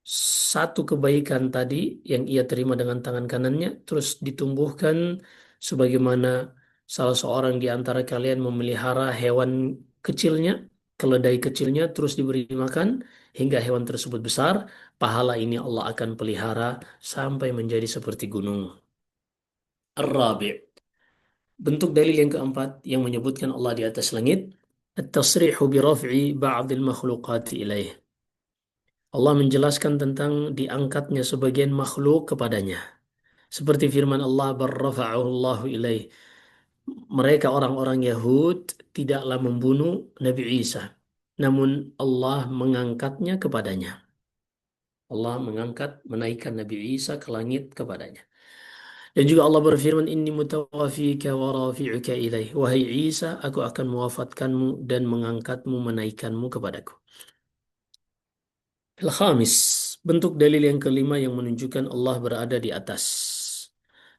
satu kebaikan tadi yang ia terima dengan tangan kanannya terus ditumbuhkan sebagaimana salah seorang di antara kalian memelihara hewan kecilnya, keledai kecilnya terus diberi makan hingga hewan tersebut besar, pahala ini Allah akan pelihara sampai menjadi seperti gunung. Ar-Rabi', bentuk dalil yang keempat yang menyebutkan Allah di atas langit, at-tasrihu bi raf'i ba'dil makhluqati ilaih. Allah menjelaskan tentang diangkatnya sebagian makhluk kepadanya. Seperti firman Allah, barrafa'ahu Allahu ilaih. Mereka orang-orang Yahud tidaklah membunuh Nabi Isa. Namun Allah mengangkatnya kepadanya. Allah mengangkat, menaikkan Nabi Isa ke langit kepadanya. Dan juga Allah berfirman, Inni mutawafika wa rafi'uka ilaih. Wahai Isa, aku akan mewafatkanmu dan mengangkatmu, menaikkanmu kepadaku. Al-Khamis, bentuk dalil yang kelima yang menunjukkan Allah berada di atas.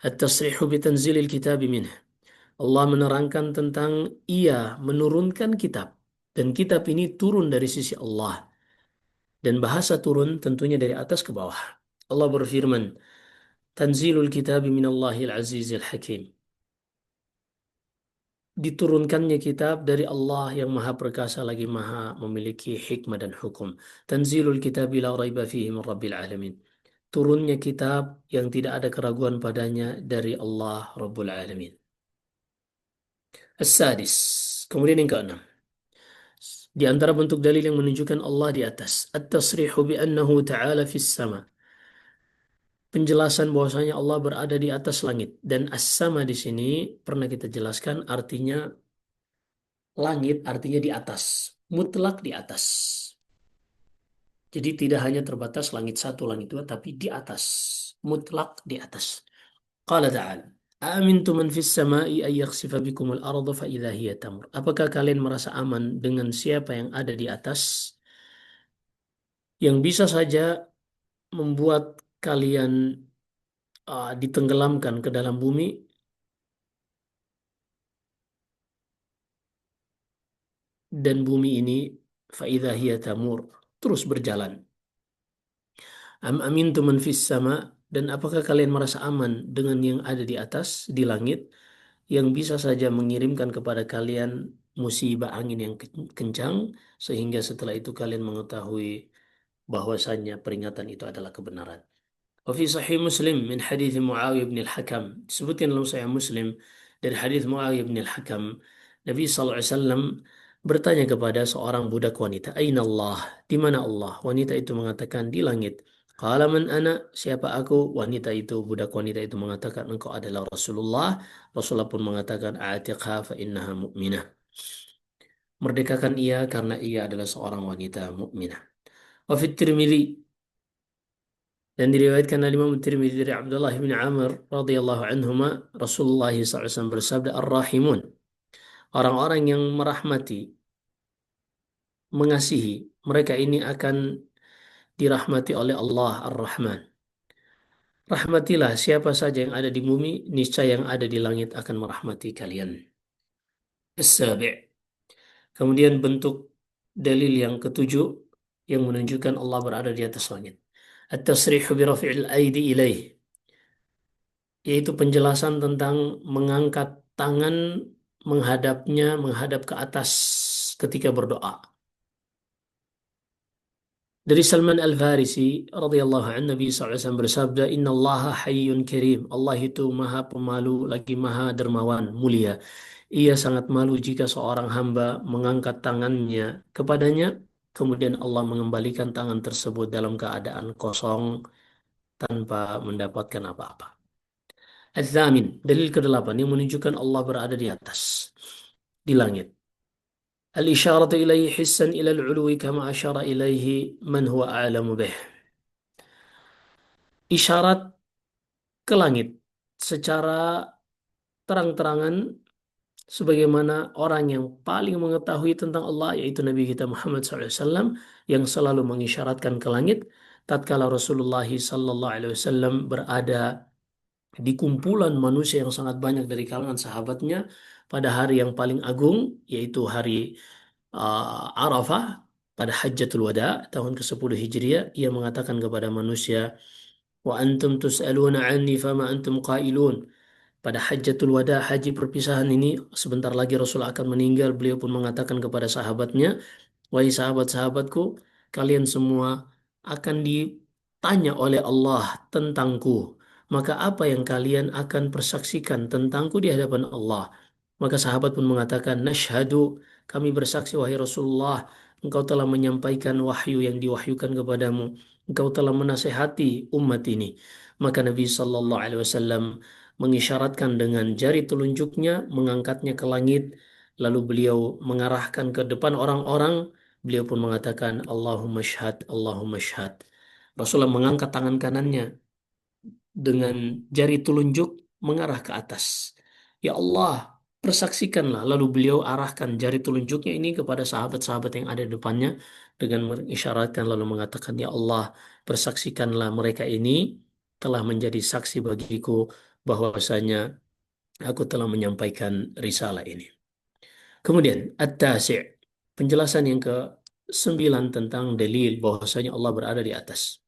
At-tasrihu bitanzilil kitab minhu. Allah menerangkan tentang ia menurunkan kitab. Dan kitab ini turun dari sisi Allah. Dan bahasa turun tentunya dari atas ke bawah. Allah berfirman, Tanzilul kitab minallahil azizil hakim. Diturunkannya kitab dari Allah yang maha perkasa lagi maha memiliki hikmah dan hukum. Tanzilul kitab la raiba fihi min rabbil alamin. Turunnya kitab yang tidak ada keraguan padanya dari Allah Rabbul Alamin. As-sadis. Kemudian yang keenam. Di antara bentuk dalil yang menunjukkan Allah di atas. At-tasrihu bi annahu ta'ala fis sama. Penjelasan bahwasanya Allah berada di atas langit. Dan as-sama di sini pernah kita jelaskan artinya langit, artinya di atas. Mutlak di atas. Jadi tidak hanya terbatas langit satu, langit dua, tapi di atas. Mutlak di atas. Qala ta'ala. Amintu man fis sama'i ay yakhsifa bikumul arda fa idza hiya tamur. Apakah kalian merasa aman dengan siapa yang ada di atas yang bisa saja membuat kalian ditenggelamkan ke dalam bumi dan bumi ini fa idza hiya tamur terus berjalan. Am amintu man fis sama, dan apakah kalian merasa aman dengan yang ada di atas di langit yang bisa saja mengirimkan kepada kalian musibah angin yang kencang sehingga setelah itu kalian mengetahui bahwasannya peringatan itu adalah kebenaran. Wa fi sahih Muslim min hadis Muawiyah bin al-Hakam, disebutkan dalam Sahih Muslim dari hadis Muawiyah bin al-Hakam, Nabi sallallahu alaihi wasallam bertanya kepada seorang budak wanita, "Aina Allah?" Di mana Allah? Wanita itu mengatakan di langit. Qala man ana? Siapa aku? Wanita itu, budak wanita itu mengatakan, engkau adalah Rasulullah. Rasulullah pun mengatakan, "Atiqha fa innaha mu'minah." Merdekakan ia karena ia adalah seorang wanita mukminah. Wa fit Tirmidzi, dan diriwayatkan oleh Imam Tirmidzi dari Abdullah bin Amr radhiyallahu anhuma, Rasulullah SAW bersabda, Ar-Rahimun, orang-orang yang merahmati, mengasihi, mereka ini akan dirahmati oleh Allah Ar-Rahman. Rahmatilah siapa saja yang ada di bumi, niscaya yang ada di langit akan merahmati kalian. As-sabi'. Kemudian bentuk dalil yang ketujuh yang menunjukkan Allah berada di atas langit. At-tasrihu bi rafi'il aidi ilaih, yaitu penjelasan tentang mengangkat tangan menghadapnya, menghadap ke atas ketika berdoa. Dari Salman Al-Farisi radhiyallahu anhu, Nabi SAW bersabda, Inna Allaha hayyun karim. Allah itu maha pemalu lagi maha dermawan, mulia. Ia sangat malu jika seorang hamba mengangkat tangannya kepadanya, kemudian Allah mengembalikan tangan tersebut dalam keadaan kosong tanpa mendapatkan apa-apa. Al-Thamin, dalil ke-8 yang menunjukkan Allah berada di atas, di langit. Al-isharatu ilaihi hissan ila al-uluwi kama asyara ilaihi man huwa a'lamu bih. Isyarat ke langit secara terang-terangan sebagaimana orang yang paling mengetahui tentang Allah yaitu Nabi kita Muhammad SAW yang selalu mengisyaratkan ke langit tatkala Rasulullah SAW berada di kumpulan manusia yang sangat banyak dari kalangan sahabatnya pada hari yang paling agung yaitu hari Arafah pada Hajjatul Wada tahun ke-10 Hijriah. Ia mengatakan kepada manusia, wa antum tus'aluna anni fama antum qailun. Pada Hajjatul Wada, haji perpisahan ini, sebentar lagi Rasul akan meninggal. Beliau pun mengatakan kepada sahabatnya, wahai sahabat-sahabatku, kalian semua akan ditanya oleh Allah tentangku. Maka apa yang kalian akan persaksikan tentangku di hadapan Allah? Maka sahabat pun mengatakan, Nashhadu, kami bersaksi wahai Rasulullah, engkau telah menyampaikan wahyu yang diwahyukan kepadamu. Engkau telah menasehati umat ini. Maka Nabi Sallallahu Alaihi Wasallam mengisyaratkan dengan jari telunjuknya, mengangkatnya ke langit, lalu beliau mengarahkan ke depan orang-orang. Beliau pun mengatakan, Allahumma syhad, Allahumma syhad. Rasulullah mengangkat tangan kanannya dengan jari telunjuk mengarah ke atas. Ya Allah, persaksikanlah. Lalu beliau arahkan jari telunjuknya ini kepada sahabat-sahabat yang ada di depannya dengan mengisyaratkan lalu mengatakan, Ya Allah, persaksikanlah mereka ini telah menjadi saksi bagiku bahwasanya aku telah menyampaikan risalah ini. Kemudian, at-tasi', penjelasan yang ke-9 tentang dalil bahwasanya Allah berada di atas.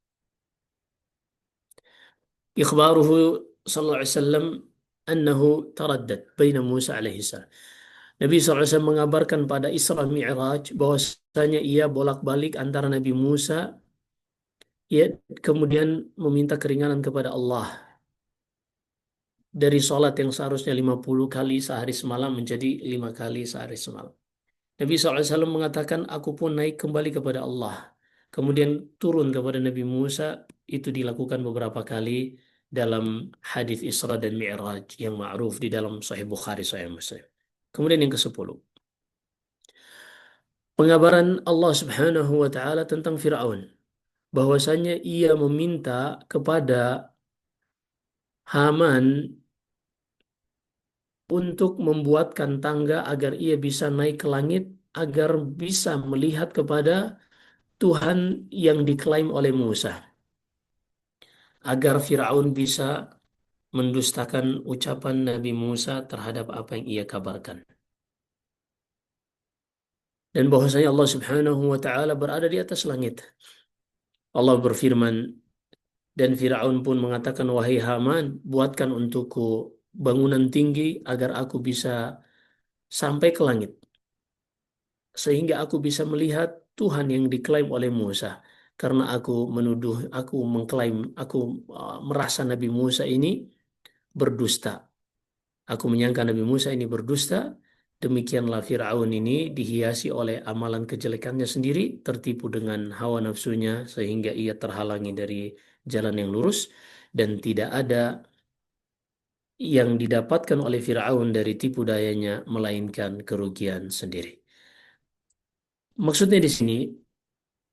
Ikhbaruhu sallallahu alaihi wasallam annahu taraddad baina Musa alaihi salam. Nabi SAW mengabarkan pada Isra Mi'raj bahwasanya ia bolak-balik antara Nabi Musa ya kemudian meminta keringanan kepada Allah dari sholat yang seharusnya 50 kali sehari semalam menjadi 5 kali sehari semalam. Nabi SAW mengatakan, aku pun naik kembali kepada Allah. Kemudian turun kepada Nabi Musa, itu dilakukan beberapa kali dalam hadis Isra dan Mi'raj yang ma'ruf di dalam Sahih Bukhari, Sahih Muslim. Kemudian yang ke-10. Pengabaran Allah Subhanahu wa Ta'ala tentang Fir'aun. Bahwasanya ia meminta kepada Haman untuk membuatkan tangga agar ia bisa naik ke langit, agar bisa melihat kepada Tuhan yang diklaim oleh Musa. Agar Fir'aun bisa mendustakan ucapan Nabi Musa terhadap apa yang ia kabarkan. Dan bahwasanya Allah Subhanahu wa Ta'ala berada di atas langit. Allah berfirman, dan Fir'aun pun mengatakan, wahai Haman, buatkan untukku bangunan tinggi agar aku bisa sampai ke langit. Sehingga aku bisa melihat Tuhan yang diklaim oleh Musa. Karena aku menuduh, aku mengklaim, aku merasa Nabi Musa ini berdusta. Aku menyangka Nabi Musa ini berdusta. Demikianlah Fir'aun ini dihiasi oleh amalan kejelekannya sendiri, tertipu dengan hawa nafsunya sehingga ia terhalangi dari jalan yang lurus dan tidak ada yang didapatkan oleh Fir'aun dari tipu dayanya melainkan kerugian sendiri. Maksudnya di sini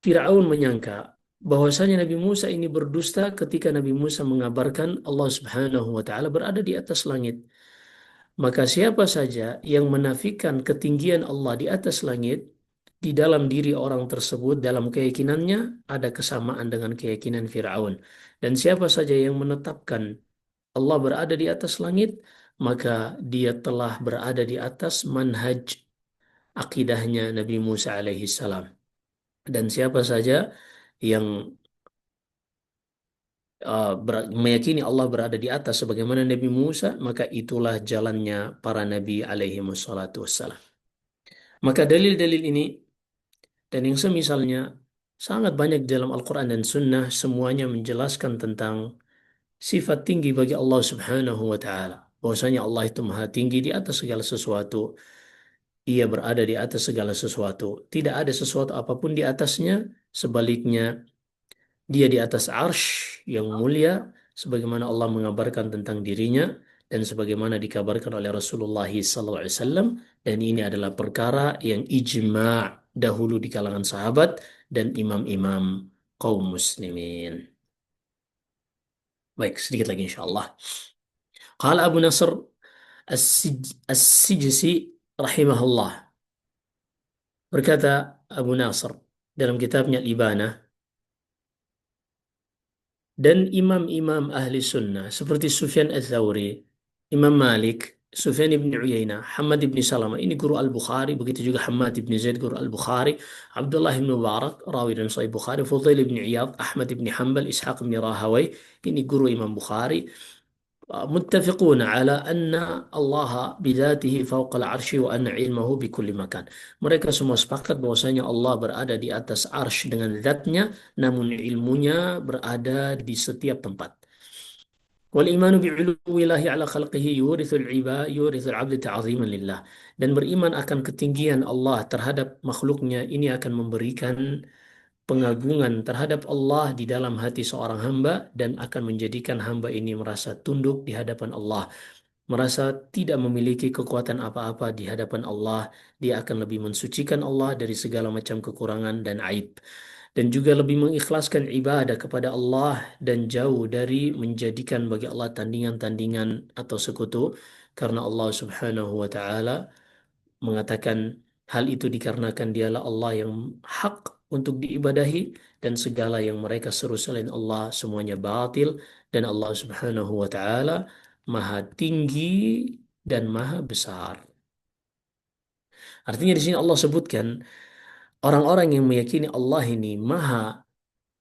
Fir'aun menyangka bahwasanya Nabi Musa ini berdusta ketika Nabi Musa mengabarkan Allah Subhanahu wa Ta'ala berada di atas langit. Maka siapa saja yang menafikan ketinggian Allah di atas langit, di dalam diri orang tersebut, dalam keyakinannya, ada kesamaan dengan keyakinan Fir'aun. Dan siapa saja yang menetapkan Allah berada di atas langit, maka dia telah berada di atas manhaj akidahnya Nabi Musa alaihi salam. Dan siapa saja yang meyakini Allah berada di atas sebagaimana Nabi Musa, maka itulah jalannya para nabi alaihi wassalatu wassalam. Maka dalil-dalil ini dan yang semisalnya sangat banyak di dalam Al-Quran dan Sunnah, semuanya menjelaskan tentang sifat tinggi bagi Allah Subhanahu wa Ta'ala. Bahwasanya Allah itu maha tinggi di atas segala sesuatu. Ia berada di atas segala sesuatu. Tidak ada sesuatu apapun di atasnya. Sebaliknya, dia di atas arsy yang mulia, sebagaimana Allah mengabarkan tentang dirinya dan sebagaimana dikabarkan oleh Rasulullah SAW. Dan ini adalah perkara yang ijma' dahulu di kalangan sahabat dan imam-imam kaum muslimin. Baik, sedikit lagi insya Allah. Qala Abu Nasr As-Sijsi rahimahullah. Berkata Abu Nasr dalam kitabnya Al-Ibanah, dan imam-imam ahli sunnah seperti Sufyan Ats-Tsauri, Imam Malik, Sufyan ibn Uyainah, Hamad ibn Salamah, ini guru Al-Bukhari, begitu juga Hamad ibn Zaid guru Al-Bukhari, Abdullah ibn Mubarak, rawi dan Sahih Bukhari, Fudail ibn Iyad, Ahmad ibn Hanbal, Ishaq ibn Rahawai, ini guru Imam Bukhari, متفقون على أن الله بذاته فوق العرش وأن علمه بكل مكان. Mereka semua sepakat bahwasanya Allah berada di atas arsy dengan zatnya, namun ilmunya berada di setiap tempat. والإيمان بعلو الله على خلقه يورث العباد يورث العبد تعظيما لله. Dan beriman akan ketinggian Allah terhadap makhluknya ini akan memberikan pengagungan terhadap Allah di dalam hati seorang hamba dan akan menjadikan hamba ini merasa tunduk di hadapan Allah, merasa tidak memiliki kekuatan apa-apa di hadapan Allah. Dia akan lebih mensucikan Allah dari segala macam kekurangan dan aib, dan juga lebih mengikhlaskan ibadah kepada Allah dan jauh dari menjadikan bagi Allah tandingan-tandingan atau sekutu, karena Allah Subhanahu wa taala mengatakan hal itu dikarenakan dialah Allah yang hak untuk diibadahi, dan segala yang mereka seru selain Allah semuanya batil, dan Allah Subhanahu wa taala maha tinggi dan maha besar. Artinya di sini Allah sebutkan orang-orang yang meyakini Allah ini maha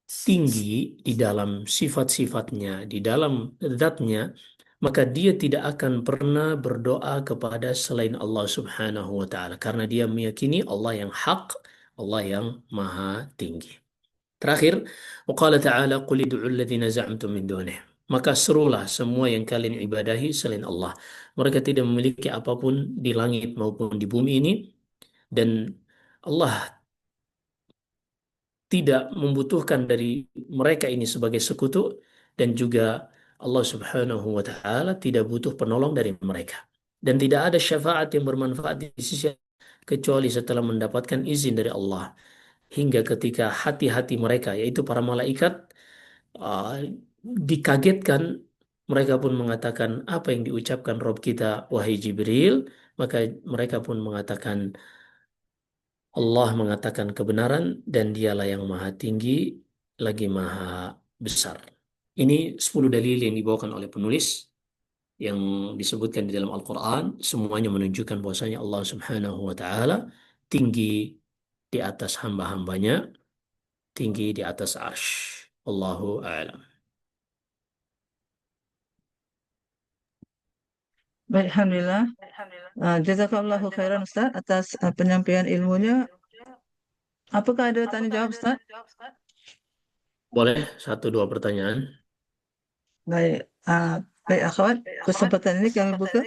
tinggi di dalam sifat-sifatnya, di dalam zatnya, maka dia tidak akan pernah berdoa kepada selain Allah Subhanahu wa taala karena dia meyakini Allah yang hak, Allah yang maha tinggi. Terakhir, waqala ta'ala qul ud'u alladhina za'amtum min dunih. Maka serulah semua yang kalian ibadahi selain Allah. Mereka tidak memiliki apapun di langit maupun di bumi ini, dan Allah tidak membutuhkan dari mereka ini sebagai sekutu, dan juga Allah Subhanahu wa taala tidak butuh penolong dari mereka. Dan tidak ada syafaat yang bermanfaat di sisi kecuali setelah mendapatkan izin dari Allah, hingga ketika hati-hati mereka yaitu para malaikat uh, dikagetkan, mereka pun mengatakan apa yang diucapkan Rob kita wahai Jibril, maka mereka pun mengatakan Allah mengatakan kebenaran dan dialah yang maha tinggi lagi maha besar. Ini 10 dalil yang dibawakan oleh penulis yang disebutkan di dalam Al-Quran. Semuanya menunjukkan bahwasanya Allah Subhanahu wa Ta'ala tinggi di atas hamba-hambanya, tinggi di atas arsh. Allahu a'lam. Baik, alhamdulillah. Jazakallahu khairan Ustaz atas penyampaian ilmunya. Apakah ada tanya jawab Ustaz? Boleh satu dua pertanyaan? Baik, baik akhwat, kesempatan ini kami buka.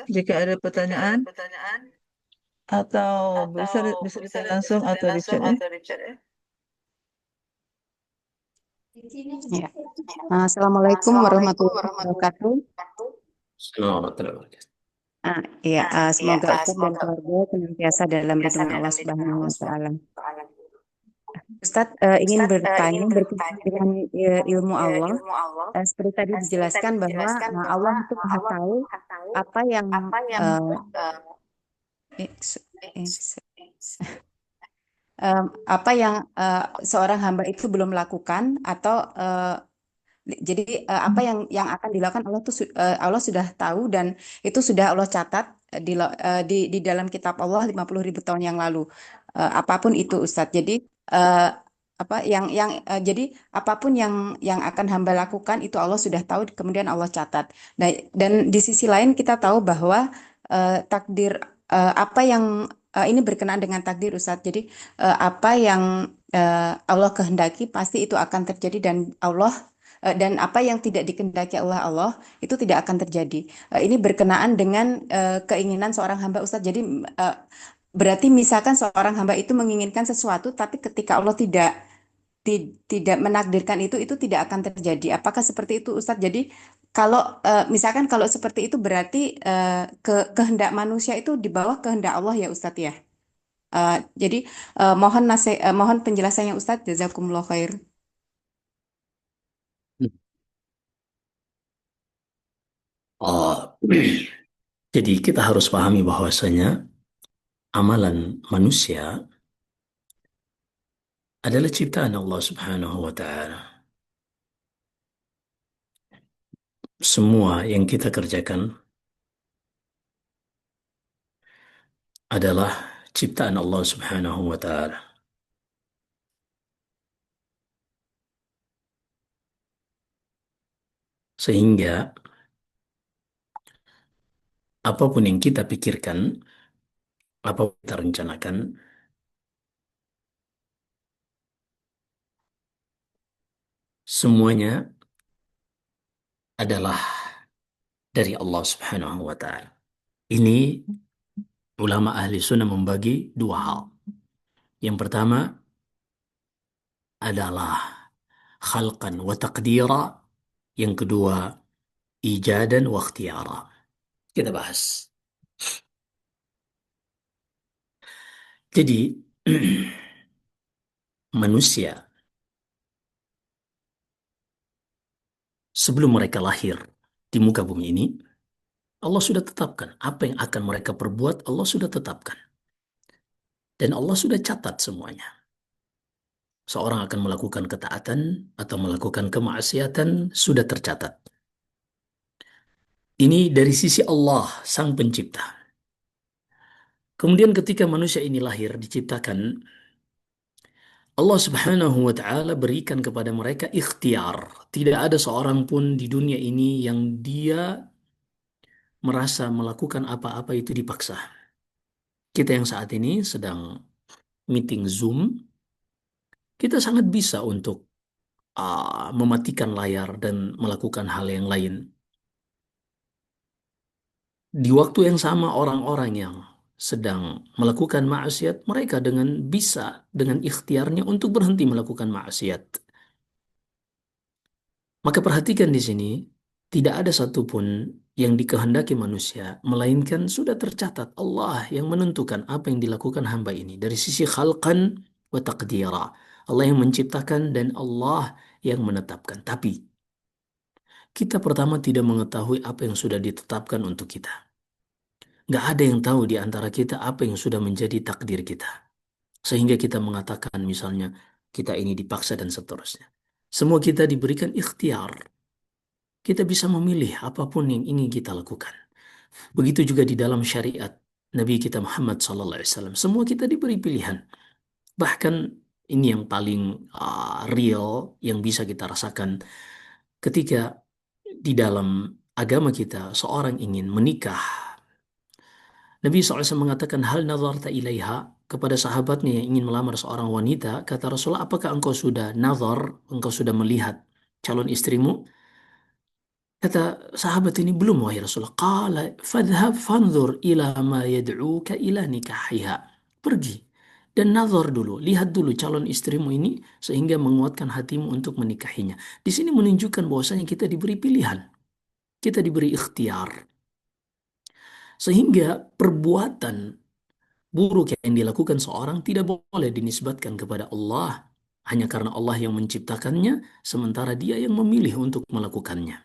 Jika ada pertanyaan atau bisa ditanya langsung atau di chat ya. Ya. Assalamualaikum warahmatullahi wabarakatuh. Assalamualaikum. Ya, semoga Ustaz dan keluarga senantiasa dalam lindungan Allah Subhanahu wa taala. Ustaz ingin bertanya berkaitan dengan ilmu Allah. Seperti tadi dijelaskan bahwa Allah itu Maha tahu apa yang apa yang seorang hamba itu belum lakukan atau Jadi apa yang akan dilakukan Allah tuh Allah sudah tahu dan itu sudah Allah catat di dalam kitab Allah 50.000 tahun yang lalu. Apapun itu Ustadz. Jadi eh, apa jadi apapun yang akan hamba lakukan itu Allah sudah tahu kemudian Allah catat. Nah, dan di sisi lain kita tahu bahwa takdir apa yang ini berkenaan dengan takdir Ustadz. Jadi apa yang Allah kehendaki pasti itu akan terjadi dan apa yang tidak dikehendaki Allah itu tidak akan terjadi. Ini berkenaan dengan keinginan seorang hamba Ustadz. Jadi berarti misalkan seorang hamba itu menginginkan sesuatu tapi ketika Allah tidak menakdirkan itu tidak akan terjadi. Apakah seperti itu Ustadz? Jadi kalau misalkan kalau seperti itu berarti kehendak manusia itu di bawah kehendak Allah ya Ustadz ya. Jadi mohon penjelasannya Ustadz. Jazakumullah khair. Oh, jadi kita harus pahami bahwasanya amalan manusia adalah ciptaan Allah Subhanahu wa Ta'ala. Semua yang kita kerjakan adalah ciptaan Allah Subhanahu wa Ta'ala. Sehingga apapun yang kita pikirkan, apapun yang kita rencanakan, semuanya adalah dari Allah Subhanahu wa Ta'ala. Ini ulama ahli sunnah membagi dua hal. Yang pertama adalah khalqan wa taqdira. Yang kedua ijadan wa ikhtiyara. Kita bahas. Jadi manusia sebelum mereka lahir di muka bumi ini, Allah sudah tetapkan apa yang akan mereka perbuat, Allah sudah tetapkan. Dan Allah sudah catat semuanya. Seorang akan melakukan ketaatan atau melakukan kemaksiatan sudah tercatat. Ini dari sisi Allah, Sang Pencipta. Kemudian ketika manusia ini lahir, diciptakan, Allah Subhanahu wa Ta'ala berikan kepada mereka ikhtiar. Tidak ada seorang pun di dunia ini yang dia merasa melakukan apa-apa itu dipaksa. Kita yang saat ini sedang meeting Zoom, kita sangat bisa untuk mematikan layar dan melakukan hal yang lain. Di waktu yang sama orang-orang yang sedang melakukan maksiat, mereka dengan ikhtiarnya untuk berhenti melakukan maksiat. Maka perhatikan di sini, tidak ada satupun yang dikehendaki manusia, melainkan sudah tercatat Allah yang menentukan apa yang dilakukan hamba ini. Dari sisi khalqan wa taqdira. Allah yang menciptakan dan Allah yang menetapkan. Tapi, kita pertama tidak mengetahui apa yang sudah ditetapkan untuk kita. Nggak ada yang tahu di antara kita apa yang sudah menjadi takdir kita. Sehingga kita mengatakan misalnya, kita ini dipaksa dan seterusnya. Semua kita diberikan ikhtiar. Kita bisa memilih apapun yang ingin kita lakukan. Begitu juga di dalam syariat Nabi kita Muhammad SAW. Semua kita diberi pilihan. Bahkan ini yang paling real yang bisa kita rasakan ketika di dalam agama kita seorang ingin menikah. Nabi SAW mengatakan hal nazarta ilaiha kepada sahabatnya yang ingin melamar seorang wanita. Kata Rasulullah, apakah engkau sudah nazar, engkau sudah melihat calon istrimu? Kata sahabat ini, belum wahai Rasulullah. Qala fadhhab fanzur ila ma yad'uka ila nikahiha. Pergi dan nazar dulu, lihat dulu calon istrimu ini sehingga menguatkan hatimu untuk menikahinya. Di sini menunjukkan bahwasanya kita diberi pilihan. Kita diberi ikhtiar. Sehingga perbuatan buruk yang dilakukan seorang tidak boleh dinisbatkan kepada Allah hanya karena Allah yang menciptakannya, sementara dia yang memilih untuk melakukannya.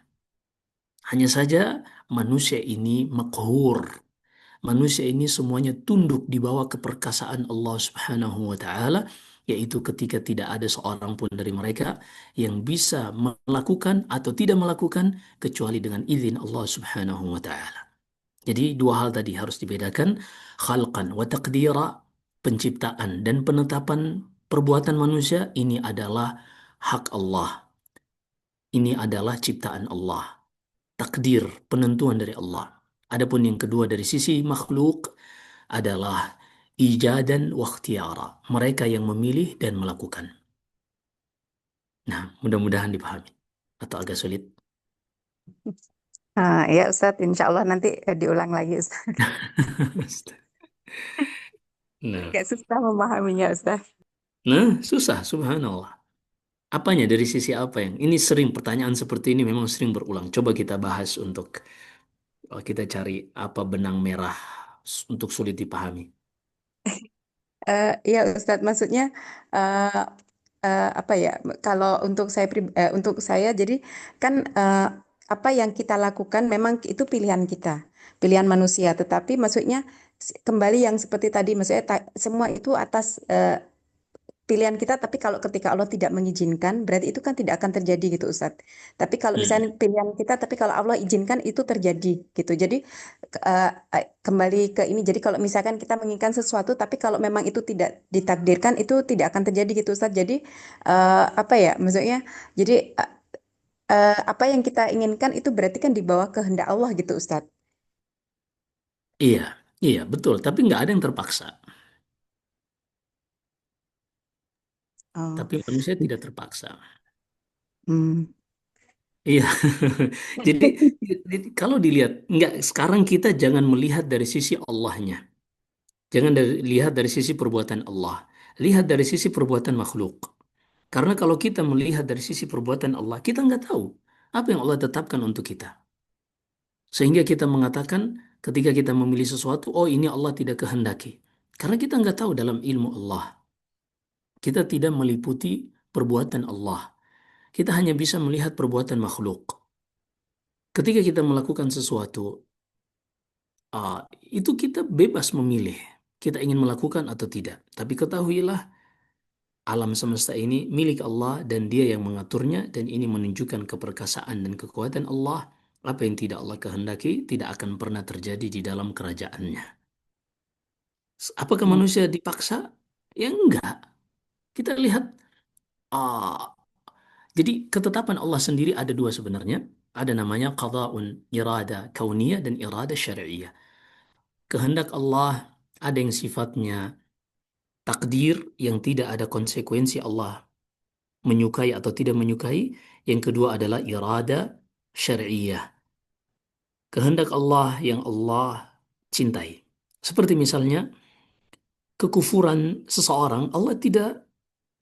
Hanya saja manusia ini makhur. Manusia ini semuanya tunduk di bawah keperkasaan Allah Subhanahu wa Ta'ala, yaitu ketika tidak ada seorang pun dari mereka yang bisa melakukan atau tidak melakukan kecuali dengan izin Allah Subhanahu wa taala. Jadi dua hal tadi harus dibedakan, khalqan wa taqdira, penciptaan dan penetapan perbuatan manusia ini adalah hak Allah. Ini adalah ciptaan Allah, takdir, penentuan dari Allah. Adapun yang kedua dari sisi makhluk adalah ijadan wa ikhtiyara, mereka yang memilih dan melakukan. Nah, mudah-mudahan dipahami. Atau agak sulit? Ya Ustadz, insya Allah nanti diulang lagi Ustadz. Nah, Agak susah memahaminya Ustadz. susah, subhanallah. Apanya dari sisi apa yang ini sering pertanyaan seperti ini memang sering berulang. Coba kita bahas untuk kita cari apa benang merah untuk sulit dipahami. Iya Ustadz, maksudnya eh, apa ya? Kalau untuk saya, jadi kan apa yang kita lakukan memang itu pilihan kita, pilihan manusia. Tetapi maksudnya kembali yang seperti tadi, maksudnya semua itu atas pilihan kita. Tapi kalau ketika Allah tidak mengizinkan, berarti itu kan tidak akan terjadi gitu Ustadz. Tapi kalau Hmm. misalnya pilihan kita, tapi kalau Allah izinkan itu terjadi gitu. Jadi kembali ke ini. Jadi kalau misalkan kita menginginkan sesuatu, tapi kalau memang itu tidak ditakdirkan, itu tidak akan terjadi gitu Ustadz. Jadi apa ya? Maksudnya, jadi apa yang kita inginkan itu berarti kan di bawah kehendak Allah gitu Ustadz. Iya, iya betul. Tapi nggak ada yang terpaksa. Oh. Tapi manusia tidak terpaksa. Hmm. Iya. Jadi, jadi kalau dilihat, nggak sekarang kita jangan melihat dari sisi Allahnya. Jangan lihat dari sisi perbuatan Allah. Lihat dari sisi perbuatan makhluk. Karena kalau kita melihat dari sisi perbuatan Allah, kita nggak tahu apa yang Allah tetapkan untuk kita. Sehingga kita mengatakan ketika kita memilih sesuatu, oh ini Allah tidak kehendaki. Karena kita nggak tahu dalam ilmu Allah. Kita tidak meliputi perbuatan Allah. Kita hanya bisa melihat perbuatan makhluk. Ketika kita melakukan sesuatu, ah, itu kita bebas memilih. Kita ingin melakukan atau tidak. Tapi ketahuilah alam semesta ini milik Allah dan Dia yang mengaturnya dan ini menunjukkan keperkasaan dan kekuatan Allah. Apa yang tidak Allah kehendaki tidak akan pernah terjadi di dalam kerajaannya. Apakah Hmm. manusia dipaksa? Ya enggak. Kita lihat, ah, jadi ketetapan Allah sendiri ada dua sebenarnya. Ada namanya qada'un irada kauniyah dan irada syari'iyah. Kehendak Allah ada yang sifatnya takdir yang tidak ada konsekuensi Allah menyukai atau tidak menyukai. Yang kedua adalah irada syari'iyah. Kehendak Allah yang Allah cintai. Seperti misalnya kekufuran seseorang Allah tidak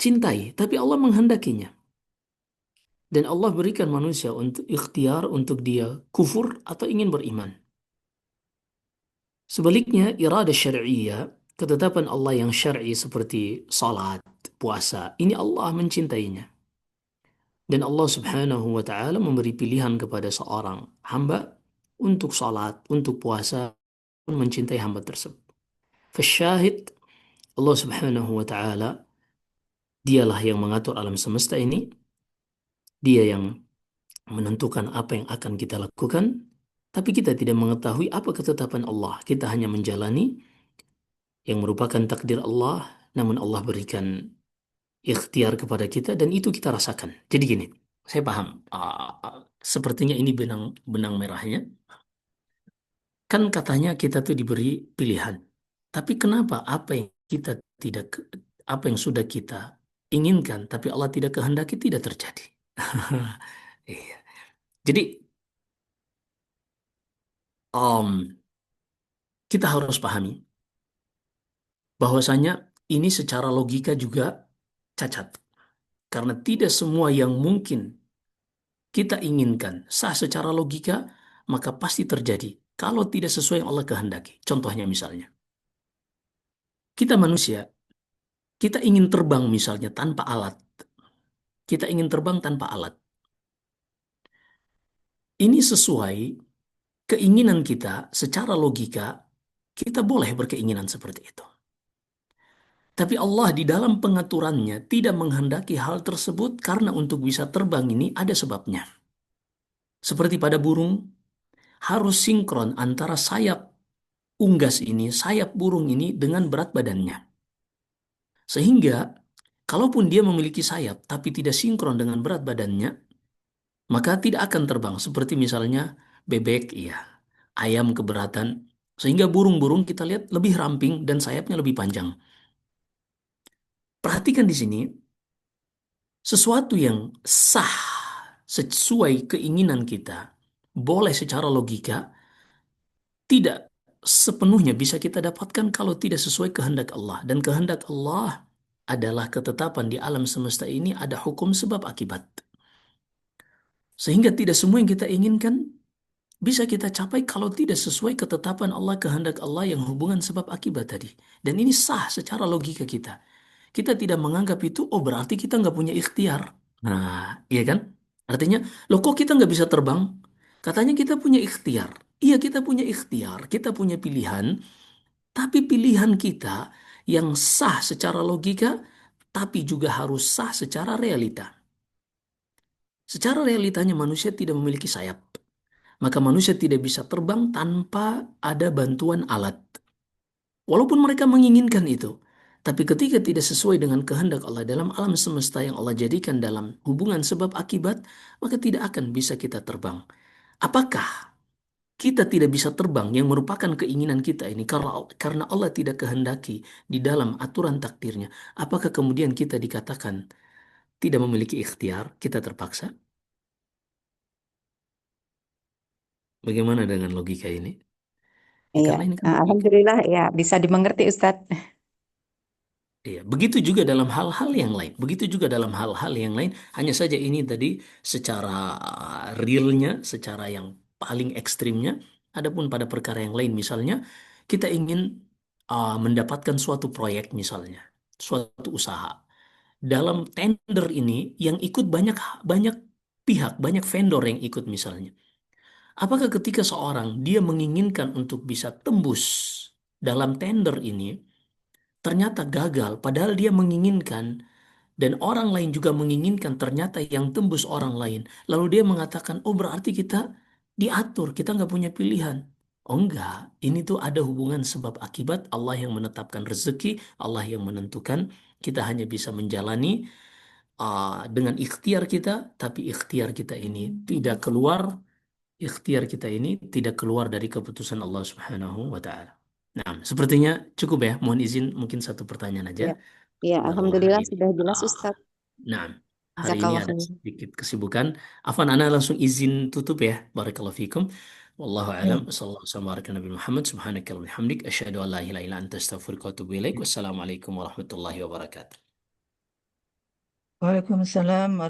cintai, tapi Allah menghendakinya. Dan Allah berikan manusia untuk ikhtiar untuk dia kufur atau ingin beriman. Sebaliknya, irada syari'iyah, ketetapan Allah yang syar'i seperti salat, puasa, ini Allah mencintainya. Dan Allah Subhanahu wa taala memberi pilihan kepada seorang hamba untuk salat, untuk puasa, mencintai hamba tersebut. Fasyahid, Allah Subhanahu wa taala dialah yang mengatur alam semesta ini, dia yang menentukan apa yang akan kita lakukan, tapi kita tidak mengetahui apa ketetapan Allah. Kita hanya menjalani yang merupakan takdir Allah, namun Allah berikan ikhtiar kepada kita dan itu kita rasakan. Jadi gini, saya paham. Sepertinya ini benang benang merahnya. Kan katanya kita tuh diberi pilihan. Tapi kenapa apa yang kita tidak apa yang sudah kita inginkan tapi Allah tidak kehendaki tidak terjadi? Iya. Jadi um, kita harus pahami bahwasanya ini secara logika juga cacat. Karena tidak semua yang mungkin kita inginkan sah secara logika, maka pasti terjadi. Kalau tidak sesuai yang Allah kehendaki. Contohnya misalnya, kita manusia, kita ingin terbang misalnya tanpa alat. Kita ingin terbang tanpa alat. Ini sesuai keinginan kita secara logika, kita boleh berkeinginan seperti itu. Tapi Allah di dalam pengaturannya tidak menghendaki hal tersebut karena untuk bisa terbang ini ada sebabnya. Seperti pada burung, harus sinkron antara sayap unggas ini, sayap burung ini dengan berat badannya. Sehingga, kalaupun dia memiliki sayap tapi tidak sinkron dengan berat badannya, maka tidak akan terbang. Seperti misalnya bebek, iya, ayam keberatan. Sehingga burung-burung kita lihat lebih ramping dan sayapnya lebih panjang. Perhatikan di sini, sesuatu yang sah sesuai keinginan kita, boleh secara logika, tidak sepenuhnya bisa kita dapatkan kalau tidak sesuai kehendak Allah. Dan kehendak Allah adalah ketetapan di alam semesta ini ada hukum sebab akibat. Sehingga tidak semua yang kita inginkan bisa kita capai kalau tidak sesuai ketetapan Allah, kehendak Allah yang hubungan sebab akibat tadi. Dan ini sah secara logika kita. Kita tidak menganggap itu, oh berarti kita nggak punya ikhtiar. Nah, iya kan? Artinya, loh kok kita nggak bisa terbang? Katanya kita punya ikhtiar. Iya kita punya ikhtiar, kita punya pilihan, tapi pilihan kita yang sah secara logika, tapi juga harus sah secara realita. Secara realitanya manusia tidak memiliki sayap. Maka manusia tidak bisa terbang tanpa ada bantuan alat. Walaupun mereka menginginkan itu. Tapi ketika tidak sesuai dengan kehendak Allah dalam alam semesta yang Allah jadikan dalam hubungan sebab akibat, maka tidak akan bisa kita terbang. Apakah kita tidak bisa terbang yang merupakan keinginan kita ini karena Allah tidak kehendaki di dalam aturan takdirnya? Apakah kemudian kita dikatakan tidak memiliki ikhtiar, kita terpaksa? Bagaimana dengan logika ini? Ya, Iya, karena ini kan logika. Alhamdulillah ya bisa dimengerti Ustadz. Iya, begitu juga dalam hal-hal yang lain. Begitu juga dalam hal-hal yang lain. Hanya saja ini tadi secara realnya, secara yang paling ekstrimnya. Adapun pada perkara yang lain, misalnya kita ingin mendapatkan suatu proyek, misalnya suatu usaha. Dalam tender ini yang ikut banyak banyak pihak, banyak vendor yang ikut misalnya. Apakah ketika seorang dia menginginkan untuk bisa tembus dalam tender ini, ternyata gagal, padahal dia menginginkan dan orang lain juga menginginkan, ternyata yang tembus orang lain. Lalu dia mengatakan, oh berarti kita diatur, kita nggak punya pilihan. Oh enggak, ini tuh ada hubungan sebab akibat, Allah yang menetapkan rezeki, Allah yang menentukan, kita hanya bisa menjalani dengan ikhtiar kita, tapi ikhtiar kita ini tidak keluar dari keputusan Allah Subhanahu wa taala. Nah, sepertinya cukup ya. Mohon izin mungkin satu pertanyaan aja. Ya, ya Karena Allah hari Alhamdulillah ini. sudah jelas ah, Ustadz. nah, hari ini Jazakallah ada khair. sedikit kesibukan. Afan, ana langsung izin tutup ya. Barakallahu fikum. Wallahu a'lam. Ya. Sallallahu alaihi wa sallam Nabi Muhammad. Subhanakallahumma wa bihamdik. Asyhadu an la ilaha illa anta astaghfiruka wa atubu ilaik. Wassalamualaikum warahmatullahi wabarakatuh. Waalaikumsalam.